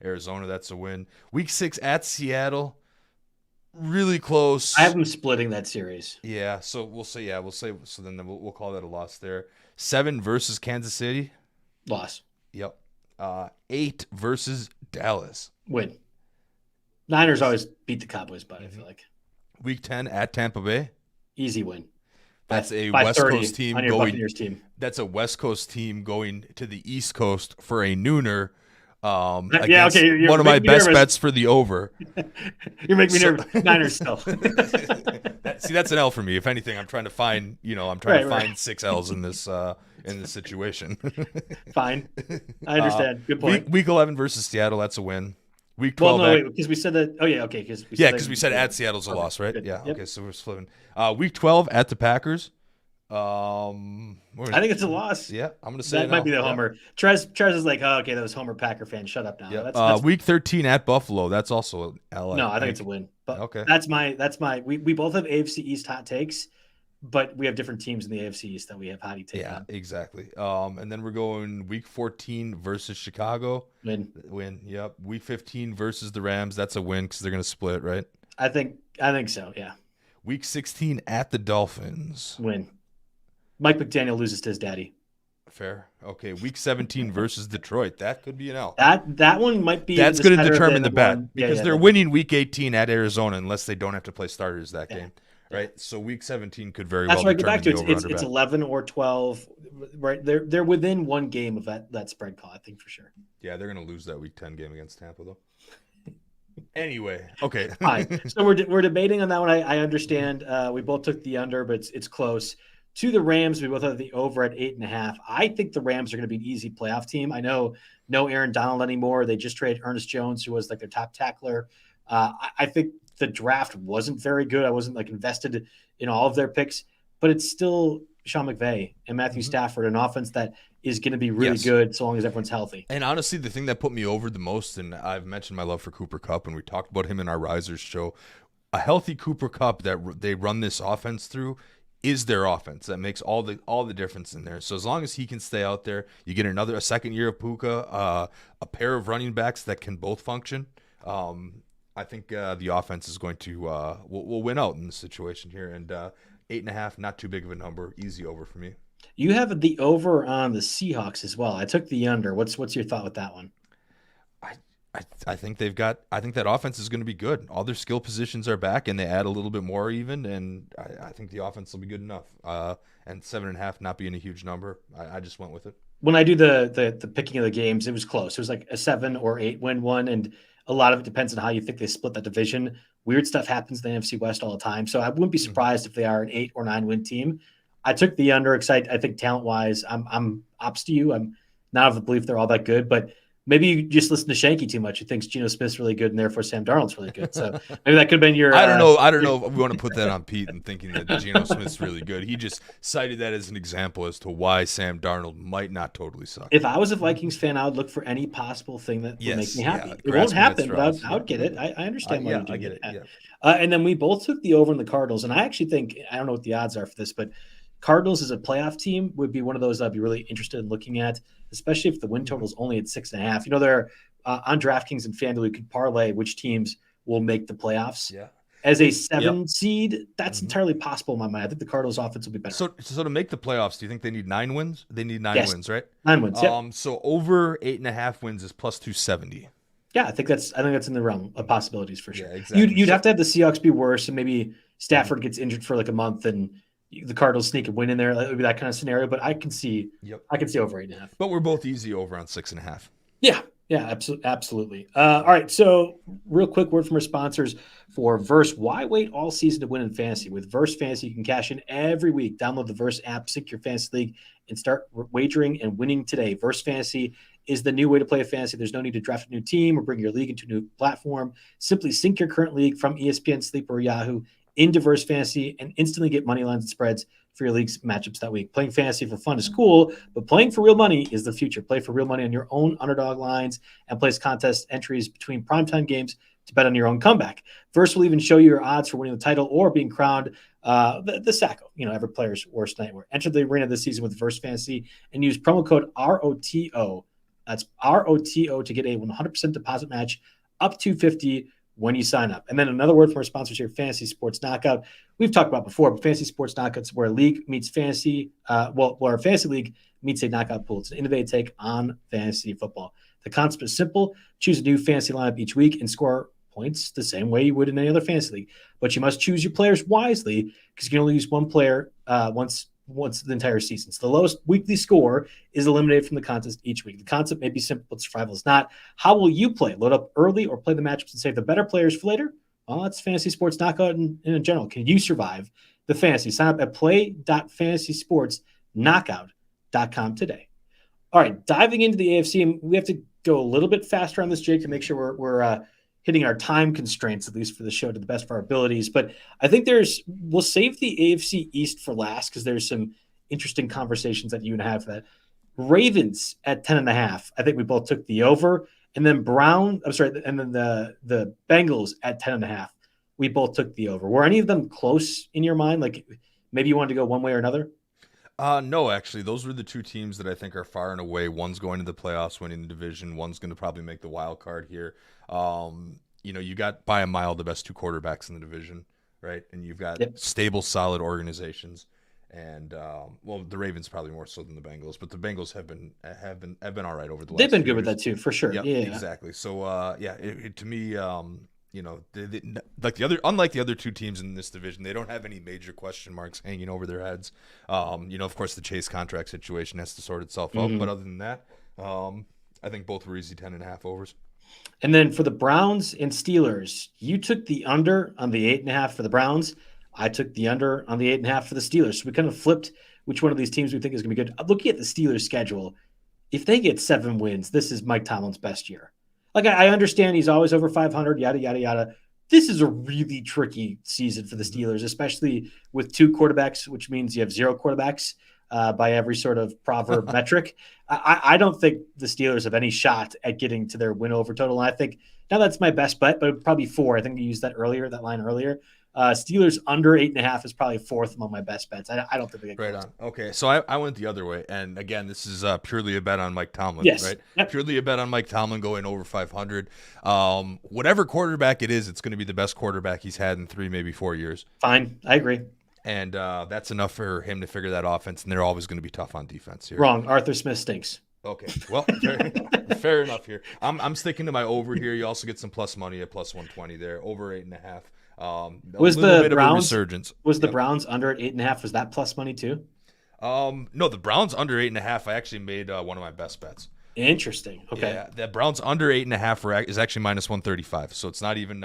Arizona, that's a win. Week 6 at Seattle, really close. I have them splitting that series. Yeah, so we'll say. So then we'll call that a loss there. 7 versus Kansas City, loss. Yep. 8 versus Dallas, win. Niners always beat the Cowboys, but I feel like. Week 10 at Tampa Bay, easy win. That's a West Coast team on your Buccaneers team. That's a West Coast team going to the East Coast for a nooner. You're one of my best nervous. Bets for the over. You're making me nervous. Niners still. That's an L for me. If anything, I'm trying to find find 6 L's in this situation. Fine, I understand. Good point. Week 11 versus Seattle, that's a win. Week 12. Because we said that. Oh yeah, okay. Because we said at Seattle's a loss, right? Good. Yeah. Yep. Okay, so we're flipping. Week 12 at the Packers. I think it's a loss. Yeah, I'm gonna say that might be the homer. Trez is like, oh, okay, that was Homer Packer fan. Shut up now. Yeah. That's Week 13 at Buffalo. That's also an L. No, I think it's a win. But okay. That's my. We both have AFC East hot takes, but we have different teams in the AFC East that we have hottie take on. Yeah, exactly. And then we're going Week 14 versus Chicago. Win. Yep. Week 15 versus the Rams. That's a win because they're gonna split, right? I think so. Yeah. Week 16 at the Dolphins. Win. Mike McDaniel loses to his daddy. Fair. Okay. Week 17 versus Detroit. That could be an L. That one might be. That's going to determine the bet because they're winning Week 18 at Arizona unless they don't have to play starters that game. Right. So Week 17 could very well determine the over-under bet. It's 11 or 12. Right. They're within one game of that spread call, I think, for sure. Yeah, they're going to lose that Week 10 game against Tampa though. Anyway, okay. Fine. So we're debating on that one. I understand. We both took the under, but it's close. To the Rams, we both have the over at 8.5. I think the Rams are going to be an easy playoff team. I know no Aaron Donald anymore. They just traded Ernest Jones, who was like their top tackler. I think the draft wasn't very good. I wasn't like invested in all of their picks, but it's still Sean McVay and Matthew Stafford, an offense that is going to be really good so long as everyone's healthy. And honestly, the thing that put me over the most, and I've mentioned my love for Cooper Kupp, and we talked about him in our Risers show, a healthy Cooper Kupp that they run this offense through is their offense. That makes all the difference in there. So as long as he can stay out there, you get a second year of Puka, a pair of running backs that can both function. I think the offense is going to will win out in this situation here. And 8.5, not too big of a number, easy over for me. You have the over on the Seahawks as well. I took the under. What's your thought with that one? I, I think I think that offense is going to be good. All their skill positions are back, and they add a little bit more even, and I think the offense will be good enough. And 7.5 not being a huge number, I just went with it. When I do the picking of the games, it was close. It was like a 7 or 8 win one, and a lot of it depends on how you think they split that division. Weird stuff happens in the NFC West all the time, so I wouldn't be surprised if they are an 8 or 9 win team. I took the under because I think talent wise, I'm opposite to you. I'm not of the belief they're all that good, but maybe you just listen to Shanky too much. He thinks Geno Smith's really good, and therefore Sam Darnold's really good. So maybe that could have been your. I don't know. I don't know if we want to put that on Pete and thinking that Geno Smith's really good. He just cited that as an example as to why Sam Darnold might not totally suck. If I was a Vikings fan, I would look for any possible thing that would make me happy. It won't happen, but I would get it. I understand why you do I get it. Yeah. And then we both took the over in the Cardinals, and I actually think I don't know what the odds are for this, but Cardinals as a playoff team would be one of those I'd be really interested in looking at, especially if the win total is only at 6.5. You know, they're on DraftKings and FanDuel, you could parlay which teams will make the playoffs. Yeah. As a 7 seed, that's entirely possible in my mind. I think the Cardinals offense will be better. So to make the playoffs, do you think they need 9 wins? They need 9 wins, right? 9 wins. Yeah. So over 8.5 wins is plus 270. Yeah, I think that's in the realm of possibilities for sure. Yeah, exactly. You'd have to have the Seahawks be worse, and maybe Stafford gets injured for like a month, and the Cardinals sneak a win in there. It would be that kind of scenario. But I can see, over 8.5. But we're both easy over on 6.5. Yeah, absolutely. All right, so real quick word from our sponsors for Verse. Why wait all season to win in fantasy? With Verse Fantasy, you can cash in every week. Download the Verse app, sync your fantasy league, and start wagering and winning today. Verse Fantasy is the new way to play fantasy. There's no need to draft a new team or bring your league into a new platform. Simply sync your current league from ESPN, Sleeper, or Yahoo into Verse Fantasy and instantly get money lines and spreads for your league's matchups that week. Playing fantasy for fun is cool, but playing for real money is the future. Play for real money on your own underdog lines and place contest entries between primetime games to bet on your own comeback. Verse will even show you your odds for winning the title or being crowned the Sacco, every player's worst nightmare. Enter the arena this season with Verse Fantasy and use promo code ROTO. That's ROTO to get a 100% deposit match up to $50 when you sign up. And then another word from our sponsors here, Fantasy Sports Knockout. We've talked about before, but Fantasy Sports Knockout is where a league meets fantasy, where a fantasy league meets a knockout pool. It's an innovative take on fantasy football. The concept is simple. Choose a new fantasy lineup each week and score points the same way you would in any other fantasy league. But you must choose your players wisely because you can only use one player once the entire season. So the lowest weekly score is eliminated from the contest each week. The concept may be simple, but survival is not. How will you play? Load up early or play the matchups and save the better players for later? Well, that's Fantasy Sports Knockout in general. Can you survive the fantasy? Sign up at play.fantasysportsknockout.com today. All right, diving into the AFC, and we have to go a little bit faster on this, Jake, to make sure we're hitting our time constraints, at least for the show, to the best of our abilities. But I think we'll save the AFC East for last because there's some interesting conversations that you and I have for that. Ravens at 10.5. I think we both took the over. And then the Bengals at 10.5. We both took the over. Were any of them close in your mind? Like maybe you wanted to go one way or another? No, actually, those were the two teams that I think are far and away. One's going to the playoffs, winning the division. One's going to probably make the wild card here. You got by a mile the best two quarterbacks in the division, right? And you've got stable, solid organizations. And the Ravens probably more so than the Bengals, but the Bengals have been all right over the last. They've been good years. with that too, for sure. Yep, yeah, exactly. So to me, unlike the other two teams in this division, they don't have any major question marks hanging over their heads. Of course, the Chase contract situation has to sort itself out, but other than that, I think both were easy 10.5 overs. And then for the Browns and Steelers, you took the under on the 8.5 for the Browns. I took the under on the 8.5 for the Steelers. So we kind of flipped which one of these teams we think is going to be good. Looking at the Steelers' schedule, if they get 7 wins, this is Mike Tomlin's best year. Like, I understand he's always over 500, yada, yada, yada. This is a really tricky season for the Steelers, especially with 2 quarterbacks, which means you have 0 quarterbacks by every sort of proverb metric. I don't think the Steelers have any shot at getting to their win-over total. And I think now that's my best bet, but probably 4. I think you used that line earlier. Steelers under 8.5 is probably 4th among my best bets. I don't think they get right on. Okay, so I went the other way, and again, this is purely a bet on Mike Tomlin, yes. Right? Yep. Purely a bet on Mike Tomlin going over 500. Whatever quarterback it is, it's going to be the best quarterback he's had in 3, maybe 4 years. Fine, I agree. And that's enough for him to figure that offense, and they're always going to be tough on defense here. Wrong. Arthur Smith stinks. Okay, well, fair enough here. I'm sticking to my over here. You also get some plus money at plus 120 there, over 8.5. Was the Browns resurgence? Was the Browns under at 8.5? Was that plus money too? No, the Browns under 8.5. I actually made one of my best bets. Interesting. Okay. Yeah, the Browns under 8.5 is actually minus 135. So it's not even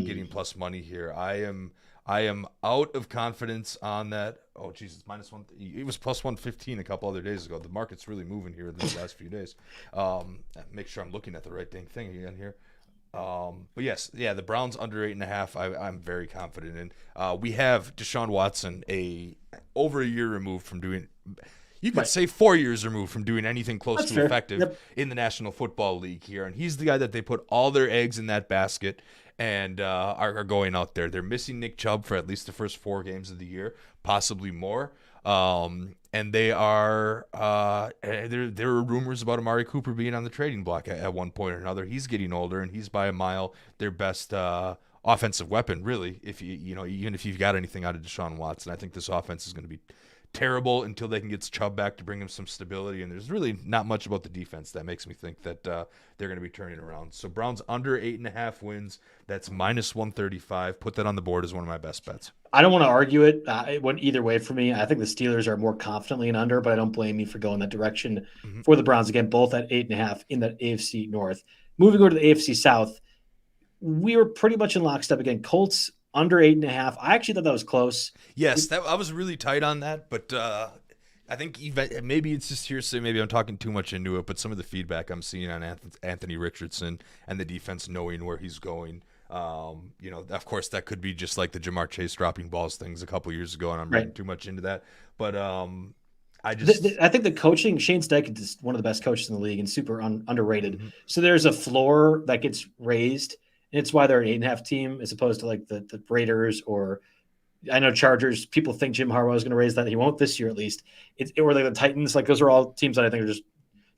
getting plus money here. I am out of confidence on that. Oh, Jesus, minus one. It was plus 115 a couple other days ago. The market's really moving here these last few days. Make sure I'm looking at the right dang thing again here. But yes, yeah, the Browns under 8.5. I'm very confident in. We have Deshaun Watson over a year removed from doing. You could say 4 years removed from doing anything close to effective in the National Football League here, and he's the guy that they put all their eggs in that basket. And are going out there. They're missing Nick Chubb for at least the first 4 games of the year, possibly more. And they are there are rumors about Amari Cooper being on the trading block at one point or another. He's getting older, and he's by a mile their best offensive weapon, really. If even if you've got anything out of Deshaun Watson, I think this offense is going to be terrible until they can get Chubb back to bring him some stability. And there's really not much about the defense that makes me think that they're going to be turning around. So Browns under 8.5 wins. That's minus 135. Put that on the board as one of my best bets. I don't want to argue it. It went either way for me. I think the Steelers are more confidently an under, but I don't blame you for going that direction for the Browns. Again, both at 8.5 in that AFC North. Moving over to the AFC South, we were pretty much in lockstep again. Colts under 8.5. I actually thought that was close. Yes, I was really tight on that, but I think maybe it's just hearsay. Maybe I'm talking too much into it, but some of the feedback I'm seeing on Anthony Richardson and the defense knowing where he's going, of course, that could be just like the Jamar Chase dropping balls things a couple years ago, and I'm reading too much into that. But I think the coaching, Shane Steichen is one of the best coaches in the league and super underrated. So there's a floor that gets raised. And it's why they're an 8.5 team as opposed to like the Raiders or I know Chargers. People think Jim Harbaugh is going to raise that. He won't this year, at least. Or like the Titans. Like those are all teams that I think are just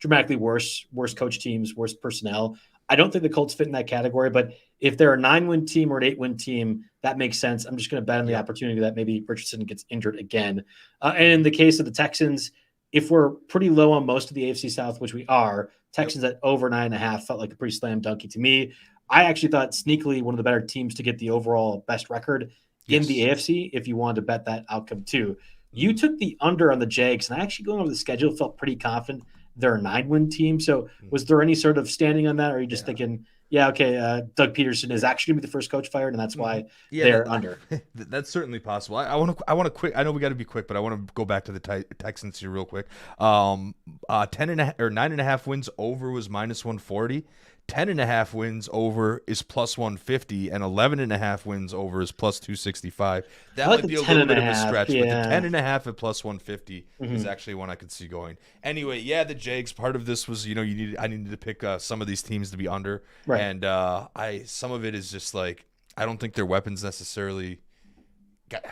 dramatically worse coach teams, worse personnel. I don't think the Colts fit in that category, but if they're a 9-win team or an 8-win team, that makes sense. I'm just going to bet on the opportunity that maybe Richardson gets injured again. And in the case of the Texans, if we're pretty low on most of the AFC South, which we are, Texans at over 9.5 felt like a pretty slam dunky to me. I actually thought sneakily one of the better teams to get the overall best record in the AFC if you wanted to bet that outcome too. You took the under on the Jags, and I actually going over the schedule felt pretty confident they're a 9-win team. So was there any sort of standing on that, or are you just thinking, Doug Peterson is actually going to be the first coach fired, and that's why they're under? That's certainly possible. I want to quick. I know we got to be quick, but I want to go back to the Texans here real quick. 10.5 or 9.5 wins over was minus 140. 10.5 wins over is plus 150, and 11.5 wins over is plus 265. That might be a little bit of a stretch, but the 10.5 at plus 150 is actually one I could see going. Anyway, the Jags. Part of this was I needed to pick some of these teams to be under, and some of it is just like I don't think their weapons necessarily got.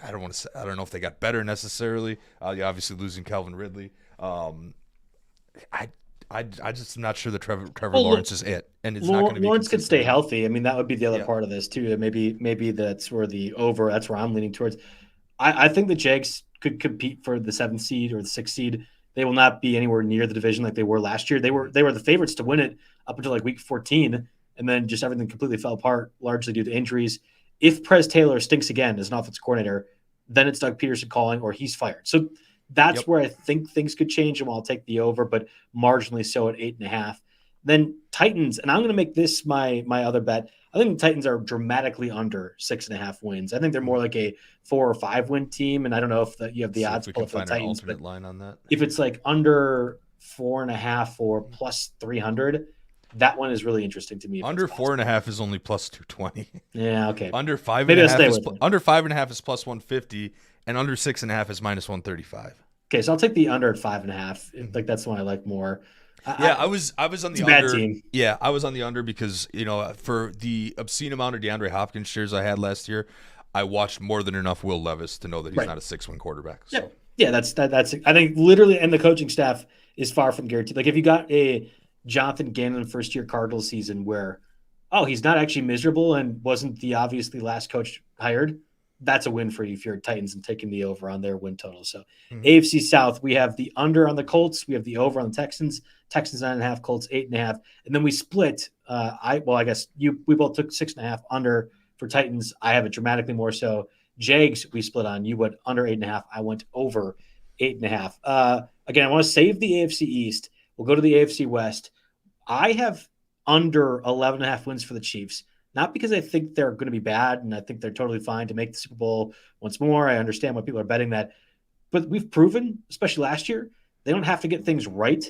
I don't know if they got better necessarily. Obviously losing Calvin Ridley. I just am not sure that Trevor Lawrence is it, and it's not going to be. Lawrence could stay healthy. I mean, that would be the other part of this too. Maybe that's where the over. That's where I'm leaning towards. I think the Jags could compete for the 7th seed or the 6th seed. They will not be anywhere near the division like they were last year. They were the favorites to win it up until like week 14, and then just everything completely fell apart, largely due to injuries. If Prez Taylor stinks again as an offensive coordinator, then it's Doug Peterson calling or he's fired. So that's where I think things could change, and I'll take the over, but marginally so at 8.5. Then Titans, and I'm going to make this my other bet. I think the Titans are dramatically under 6.5 wins. I think they're more like a 4 or 5 win team, and I don't know if you have the odds for the Titans. But line on that. If it's like under 4.5 or plus 300, that one is really interesting to me. Under 4.5 is only plus 220. Yeah, okay. Under 5.5 is plus 150. And under 6.5 is minus 135. Okay, so I'll take the under at 5.5. Like that's the one I like more. I was on the under. Bad team. Yeah, I was on the under because for the obscene amount of DeAndre Hopkins shares I had last year, I watched more than enough Will Levis to know that he's not a 6-win quarterback. So. Yeah, that's I think literally, and the coaching staff is far from guaranteed. Like if you got a Jonathan Gannon first-year Cardinals season where, he's not actually miserable and wasn't the obviously last coach hired. that's a win for you if you're Titans and taking the over on their win total. So Mhm. AFC South, we have the under on the Colts. We have the over on the Texans. Texans 9.5, Colts 8.5. And then we split. I guess we both took 6.5 under for Titans. I have it dramatically more so. Jags, we split on. You went under 8.5. I went over 8.5. Again, I want to save the AFC East. We'll go to the AFC West. I have under 11.5 wins for the Chiefs. Not because I think they're going to be bad and I think they're totally fine to make the Super Bowl once more. I understand why people are betting that. But we've proven, especially last year, they don't have to get things right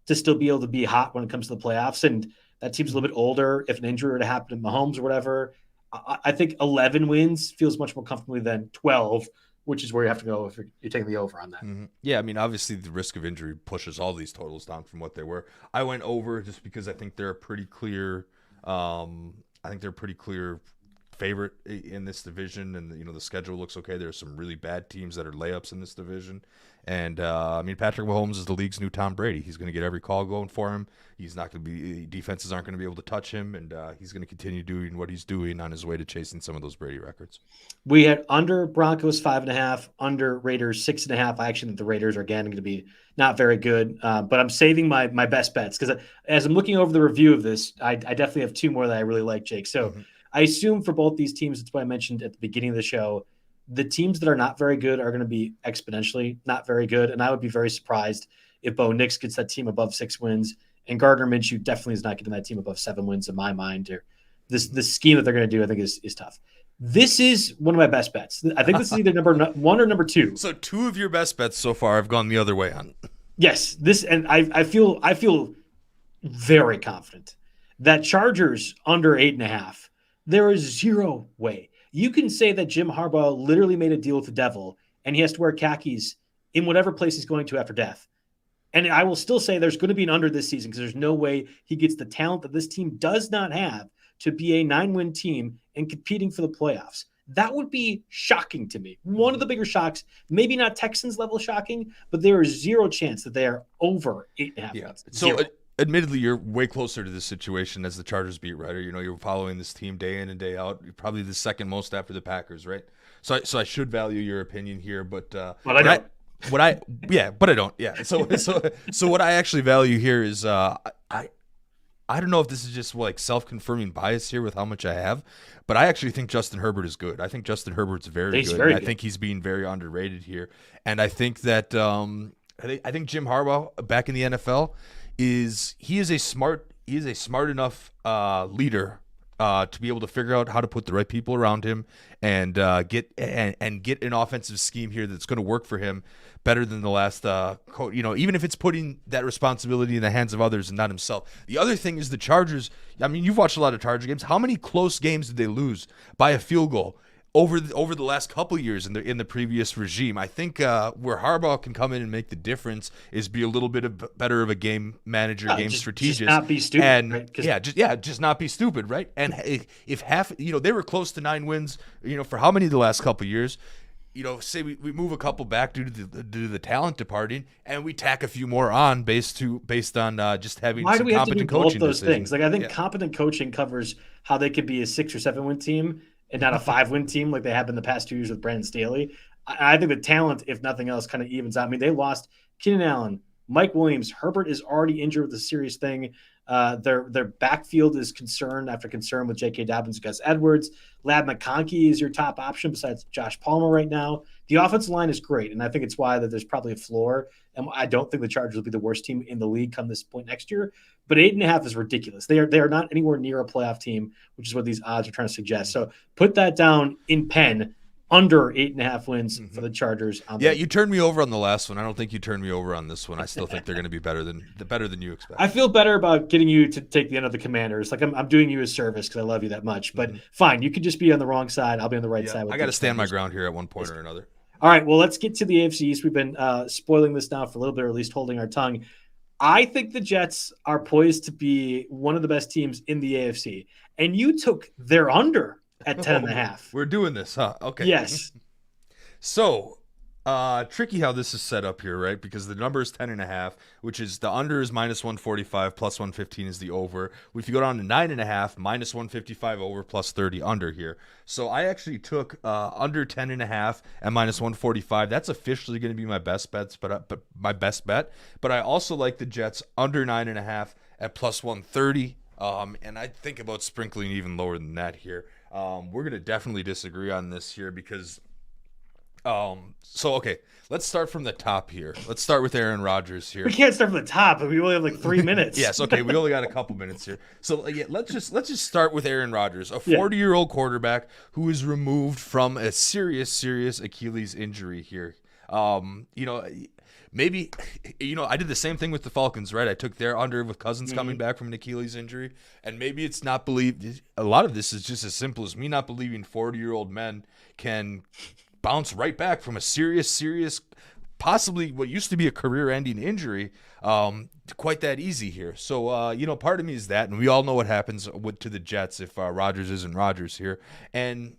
to still be able to be hot when it comes to the playoffs. And that team's a little bit older. If an injury were to happen to Mahomes or whatever, I think 11 wins feels much more comfortably than 12, which is where you have to go if you're taking the over on that. Mm-hmm. Yeah, I mean, obviously the risk of injury pushes all these totals down from what they were. I went over just because I think they're a pretty clear favorite in this division, and the schedule looks okay. There's some really bad teams that are layups in this division, and I mean, Patrick Mahomes is the league's new Tom Brady. He's going to get every call going for him. He's not going to be defenses aren't going to be able to touch him, and he's going to continue doing what he's doing on his way to chasing some of those Brady records. We had under Broncos 5.5, under Raiders 6.5. I actually think the Raiders are again going to be not very good, but I'm saving my best bets because as I'm looking over the review of this, I definitely have two more that I really like, Jake. So. Mm-hmm. I assume for both these teams, that's what I mentioned at the beginning of the show, the teams that are not very good are going to be exponentially not very good. And I would be very surprised if Bo Nix gets that team above 6 wins. And Gardner Minshew definitely is not getting that team above 7 wins in my mind. The scheme that they're going to do, I think, is tough. This is one of my best bets. I think this is either number 1 or number 2. So 2 of your best bets so far have gone the other way on. Yes, I feel very confident that Chargers under 8.5. There is zero way. You can say that Jim Harbaugh literally made a deal with the devil and he has to wear khakis in whatever place he's going to after death. And I will still say there's going to be an under this season because there's no way he gets the talent that this team does not have to be a 9-win team and competing for the playoffs. That would be shocking to me. One of the bigger shocks, maybe not Texans level shocking, but there is zero chance that they are over 8.5 wins. So admittedly, you're way closer to this situation as the Chargers beat writer. You're following this team day in and day out. You're probably the second most after the Packers, right? So I should value your opinion here, but I don't. But I don't. Yeah. So what I actually value here is I don't know if this is just like self-confirming bias here with how much I have, but I actually think Justin Herbert is good. I think Justin Herbert's very good. I think he's being very underrated here, and I think that I think Jim Harbaugh back in the NFL. He is a smart enough leader to be able to figure out how to put the right people around him and get an offensive scheme here that's going to work for him better than the last coach. Even if it's putting that responsibility in the hands of others and not himself. The other thing is the Chargers. I mean, you've watched a lot of Charger games. How many close games did they lose by a field goal? Over the last couple of years in the previous regime, I think where Harbaugh can come in and make the difference is be a little bit better of a game manager, game strategist, just not be stupid, and right? just not be stupid, right? And if half, they were close to 9 wins, for how many of the last couple of years? Say we move a couple back due to the talent departing, and we tack a few more on based on just having some competent coaching those decisions. Things? Like I think competent coaching covers how they could be a 6 or 7 win team. And not a 5-win team like they have been the past 2 years with Brandon Staley. I think the talent, if nothing else, kind of evens out. I mean, they lost Keenan Allen, Mike Williams. Herbert is already injured with a serious thing. Their backfield is concern after concern with J.K. Dobbins and Gus Edwards. Lab McConkey is your top option besides Josh Palmer right now. The offensive line is great, and I think it's why that there's probably a floor. And I don't think the Chargers will be the worst team in the league come this point next year. But 8.5 is ridiculous. They are not anywhere near a playoff team, which is what these odds are trying to suggest. So put that down in pen. Under 8.5 wins for the Chargers. You turned me over on the last one. I don't think you turned me over on this one. I still think they're going to be better than you expect. I feel better about getting you to take the end of the Commanders. Like I'm doing you a service because I love you that much. But fine, you could just be on the wrong side. I'll be on the right side. I got to stand my ground here at one point or another. All right, well, let's get to the AFC East. We've been spoiling this now for a little bit, or at least holding our tongue. I think the Jets are poised to be one of the best teams in the AFC. And you took their under at 10.5. We're doing this, huh? Okay. Yes. So, Tricky how this is set up here, right? Because the number is 10.5, which is the under is -145, plus 115 is the over. If you go down to 9.5, -155 over, plus 30 under here. So I actually took under 10.5 at -145. That's officially going to be my best bets, but my best bet. But I also like the Jets under 9.5 at plus 130. And I think about sprinkling even lower than that here. We're going to definitely disagree on this here because. Okay, let's start from the top here. Let's start with Aaron Rodgers here. We can't start from the top, but we only have like 3 minutes. Yes, okay, we only got a couple minutes here. So yeah, let's just start with Aaron Rodgers, a 40-year-old quarterback who is removed from a serious Achilles injury here. Maybe, I did the same thing with the Falcons, right? I took their under with Cousins coming back from an Achilles injury, and maybe it's not believed. A lot of this is just as simple as me not believing 40-year-old men can bounce right back from a serious, possibly what used to be a career-ending injury, quite that easy here. So, part of me is that, and we all know what happens to the Jets if Rodgers isn't Rodgers here. And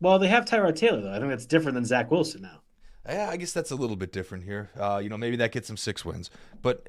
well, they have Tyrod Taylor, though. I think that's different than Zach Wilson now. Yeah, I guess that's a little bit different here. Maybe that gets him 6 wins. But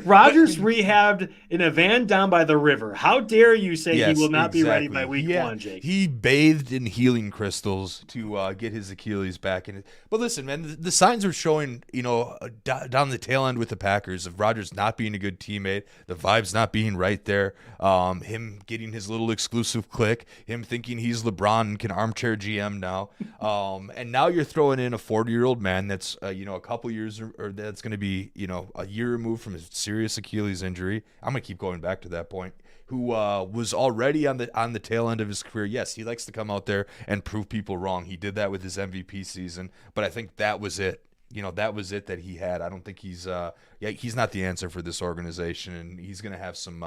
Rodgers rehabbed in a van down by the river. How dare you say he will not be ready by week 1, Jake? He bathed in healing crystals to get his Achilles back in it. But listen, man, the signs are showing, down the tail end with the Packers of Rodgers not being a good teammate, the vibes not being right there, him getting his little exclusive click, him thinking he's LeBron and can armchair GM now. And now you're throwing in a 40-year-old man that's, a couple years or that's going to be, a year removed from his serious Achilles injury. I'm going to keep going back to that point. Who was already on the tail end of his career. Yes, he likes to come out there and prove people wrong. He did that with his MVP season, but I think that was it. That was it that he had. I don't think he's not the answer for this organization, and he's going to have some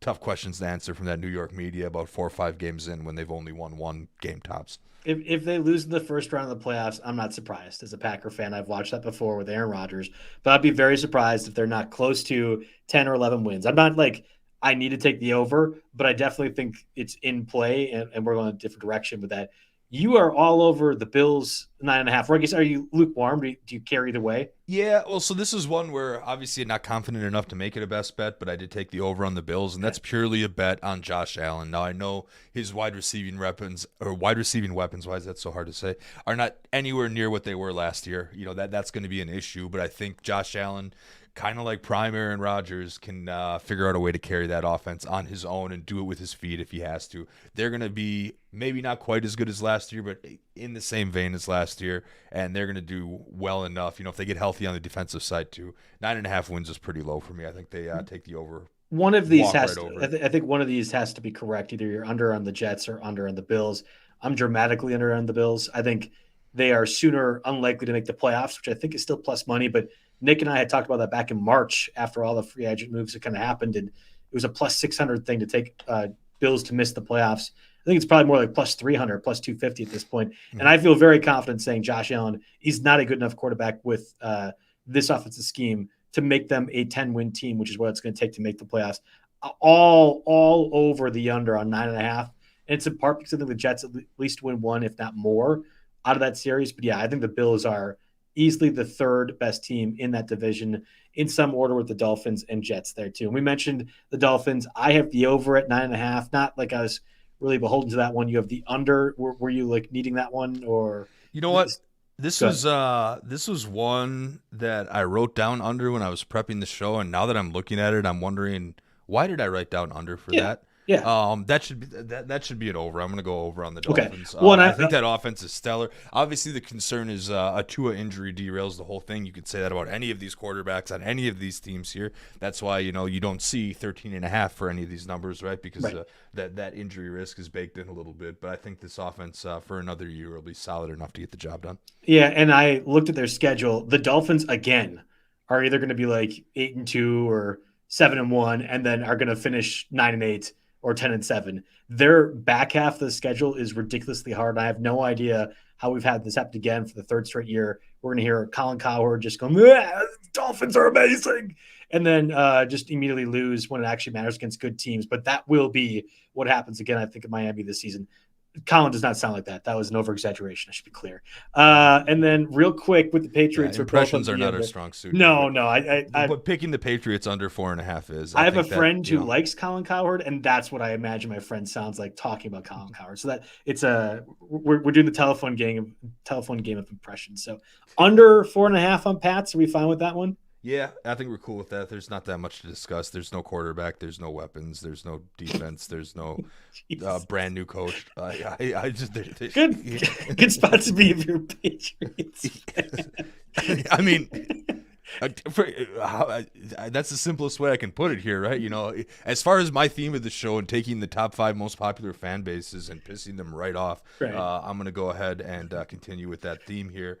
tough questions to answer from that New York media about 4 or 5 games in when they've only won 1 game tops. If they lose in the first round of the playoffs, I'm not surprised. As a Packer fan, I've watched that before with Aaron Rodgers, but I'd be very surprised if they're not close to 10 or 11 wins. I'm not like I need to take the over, but I definitely think it's in play, and we're going a different direction with that. You are all over the Bills 9.5. Or I guess, are you lukewarm? Do you care either way? Yeah, well, so this is one where obviously I'm not confident enough to make it a best bet, but I did take the over on the Bills, and that's purely a bet on Josh Allen. Now, I know his wide receiving weapons, why is that so hard to say, are not anywhere near what they were last year. That's going to be an issue, but I think Josh Allen, kind of like prime Aaron Rodgers, can figure out a way to carry that offense on his own and do it with his feet if he has to. They're going to be maybe not quite as good as last year, but in the same vein as last year, and they're going to do well enough. If they get healthy on the defensive side too. 9.5 wins is pretty low for me. I think they take the over. One of these has I think one of these has to be correct. Either you're under on the Jets or under on the Bills. I'm dramatically under on the Bills. I think they are sooner unlikely to make the playoffs, which I think is still plus money, but Nick and I had talked about that back in March after all the free agent moves that kind of happened, and it was a plus 600 thing to take Bills to miss the playoffs. I think it's probably more like plus 300, plus 250 at this point. Mm-hmm. And I feel very confident saying Josh Allen, he's not a good enough quarterback with this offensive scheme to make them a 10-win team, which is what it's going to take to make the playoffs. All over the under on 9.5. And it's in part because I think the Jets at least win 1, if not more, out of that series. But yeah, I think the Bills are easily the 3rd best team in that division, in some order with the Dolphins and Jets there too. And we mentioned the Dolphins. I have the over at 9.5. Not like I was really beholden to that one. You have the under. Were you like needing that one, or you know what? This was one that I wrote down under when I was prepping the show, and now that I'm looking at it, I'm wondering, why did I write down under for that? Yeah. That should be an over. I'm going to go over on the Dolphins. Okay. Well, I think that offense is stellar. Obviously, the concern is a Tua injury derails the whole thing. You could say that about any of these quarterbacks on any of these teams here. That's why you don't see 13.5 for any of these numbers, right? Because that injury risk is baked in a little bit. But I think this offense for another year will be solid enough to get the job done. Yeah, and I looked at their schedule. The Dolphins again are either going to be like 8-2 or 7-1, and then are going to finish 9-8. Or 10-7. Their back half of the schedule is ridiculously hard. I have no idea how we've had this happen again for the 3rd straight year. We're going to hear Colin Cowherd just go, Dolphins are amazing, and then just immediately lose when it actually matters against good teams. But that will be what happens again, I think, in Miami this season. Colin does not sound like that. That was an over-exaggeration. I should be clear. And then real quick with the Patriots. Impressions are not our strong suit. No. But picking the Patriots under 4.5 is. I have a friend who likes Colin Cowherd, and that's what I imagine my friend sounds like talking about Colin Cowherd. So that it's we're doing the telephone game of impressions. So under 4.5 on Pats. Are we fine with that one? Yeah, I think we're cool with that. There's not that much to discuss. There's no quarterback. There's no weapons. There's no defense. There's no brand new coach. I just good spot to be if you're Patriots. I mean, that's the simplest way I can put it here, right? You know, as far as my theme of the show and taking the top 5 most popular fan bases and pissing them right off, right. I'm going to go ahead and continue with that theme here.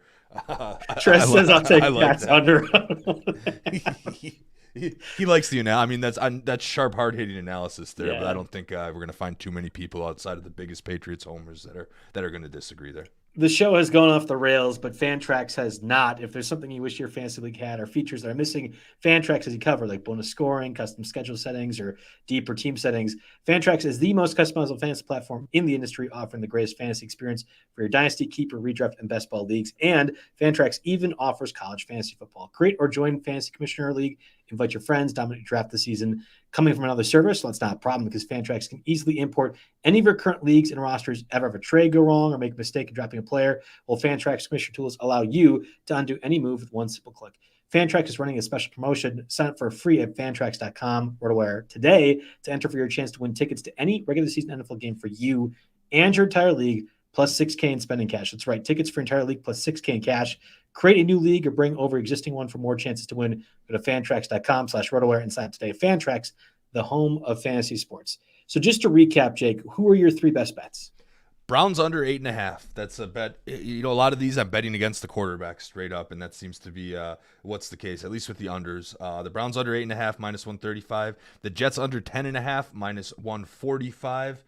Tress says I'll take Pats under. He likes the I mean, that's sharp, hard-hitting analysis there, but I don't think we're going to find too many people outside of the biggest Patriots homers that are going to disagree there. The show has gone off the rails, but Fantrax has not. If there's something you wish your fantasy league had or features that are missing, Fantrax has you covered, like bonus scoring, custom schedule settings, or deeper team settings. Fantrax is the most customizable fantasy platform in the industry, offering the greatest fantasy experience for your dynasty, keeper, redraft, and best ball leagues. And Fantrax even offers college fantasy football. Create or join Fantasy Commissioner League. Invite your friends, dominate your draft this season. Coming from another service, well, that's not a problem because Fantrax can easily import any of your current leagues and rosters. Ever have a trade go wrong or make a mistake in drafting a player? Well, Fantrax commission tools allow you to undo any move with one simple click. Fantrax is running a special promotion. Sign up for free at fantrax.com RotoWire today to enter for your chance to win tickets to any regular season NFL game for you and your entire league, plus $6K in spending cash. That's right, tickets for your entire league plus $6K in cash. Create a new league or bring over existing one for more chances to win. Go to fantrax.com/RotoWire and sign up today. Fantrax, the home of fantasy sports. So just to recap, Jake, who are your 3 best bets? Browns under 8.5. That's a bet. You know, a lot of these I'm betting against the quarterback straight up, and that seems to be what's the case, at least with the unders. The Browns under 8.5, minus 135. The Jets under 10.5, minus 145.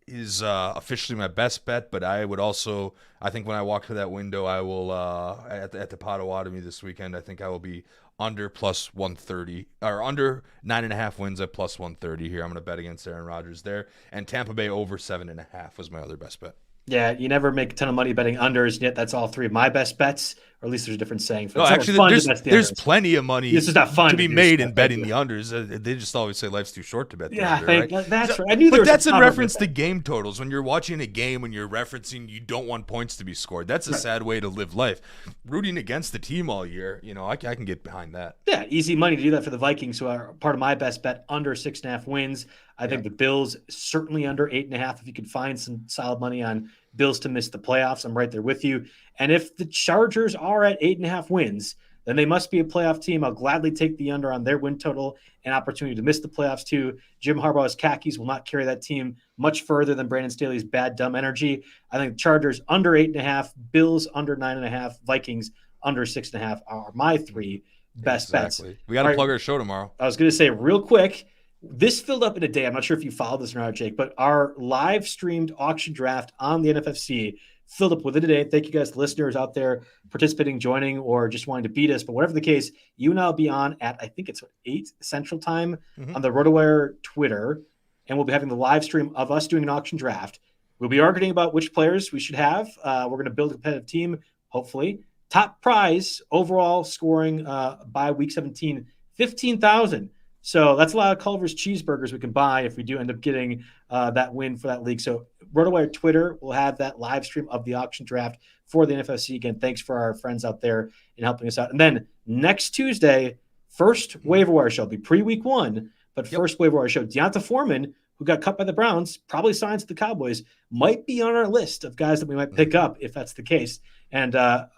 Is officially my best bet, but I would also, I think when I walk to that window, I will, at the Potawatomi this weekend, I think I will be under plus 130, or under 9.5 wins at plus 130 here. I'm going to bet against Aaron Rodgers there. And Tampa Bay over 7.5 was my other best bet. Yeah, you never make a ton of money betting unders, yet that's all 3 of my best bets, or at least there's a different saying. No, actually, there's plenty of money this is not fun to be made in betting the unders. They just always say life's too short to bet the under, right? That's right. I knew but that's in reference to game totals. When you're watching a game and you're referencing you don't want points to be scored, that's a sad way to live life. Rooting against the team all year, you know, I can get behind that. Yeah, easy money to do that for the Vikings, who are part of my best bet, under 6.5 wins. I think the Bills certainly under 8.5. If you could find some solid money on Bills to miss the playoffs, I'm right there with you. And if the Chargers are at 8.5 wins, then they must be a playoff team. I'll gladly take the under on their win total and opportunity to miss the playoffs too. Jim Harbaugh's khakis will not carry that team much further than Brandon Staley's bad, dumb energy. I think Chargers under 8.5, Bills under 9.5, Vikings under 6.5 are my 3 best bets. We got to plug our show tomorrow. I was going to say real quick, this filled up in a day. I'm not sure if you followed this or not, Jake, but our live streamed auction draft on the NFFC filled up within a day. Thank you guys, listeners out there participating, joining, or just wanting to beat us. But whatever the case, you and I will be on at, I think it's 8 Central Time on the RotoWire Twitter, and we'll be having the live stream of us doing an auction draft. We'll be arguing about which players we should have. We're going to build a competitive team, hopefully. Top prize overall scoring by week 17, $15,000. So that's a lot of Culver's cheeseburgers we can buy if we do end up getting that win for that league. So RotoWire Twitter will have that live stream of the auction draft for the NFFC. Again, thanks for our friends out there in helping us out. And then next Tuesday, first waiver wire show. It'll be pre-week 1, but first waiver wire show. Deonta Foreman, who got cut by the Browns, probably signs to the Cowboys, might be on our list of guys that we might pick up if that's the case. And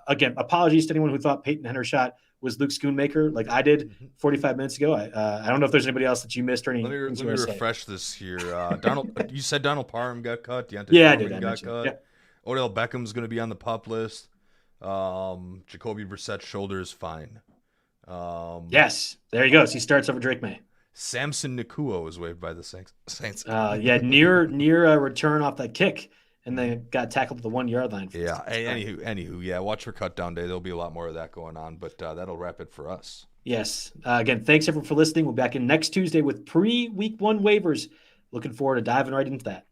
again, apologies to anyone who thought Peyton Hendershot was Luke Schoonmaker like I did 45 minutes ago. I don't know if there's anybody else that you missed or any. Let me refresh this here. Donald, you said Donald Parham got cut. Yeah, I did. I got cut. Yeah. Odell Beckham's going to be on the pup list. Jacoby Brissett's shoulder is fine. Yes, there he goes. He starts over Drake May. Samson Nacua was waived by the Saints. Near a return off that kick. And they got tackled at the 1 yard line. Yeah. Anywho, yeah. Watch for cutdown day. There'll be a lot more of that going on, but that'll wrap it for us. Yes. Again, thanks everyone for listening. We'll be back in next Tuesday with pre-week 1 waivers. Looking forward to diving right into that.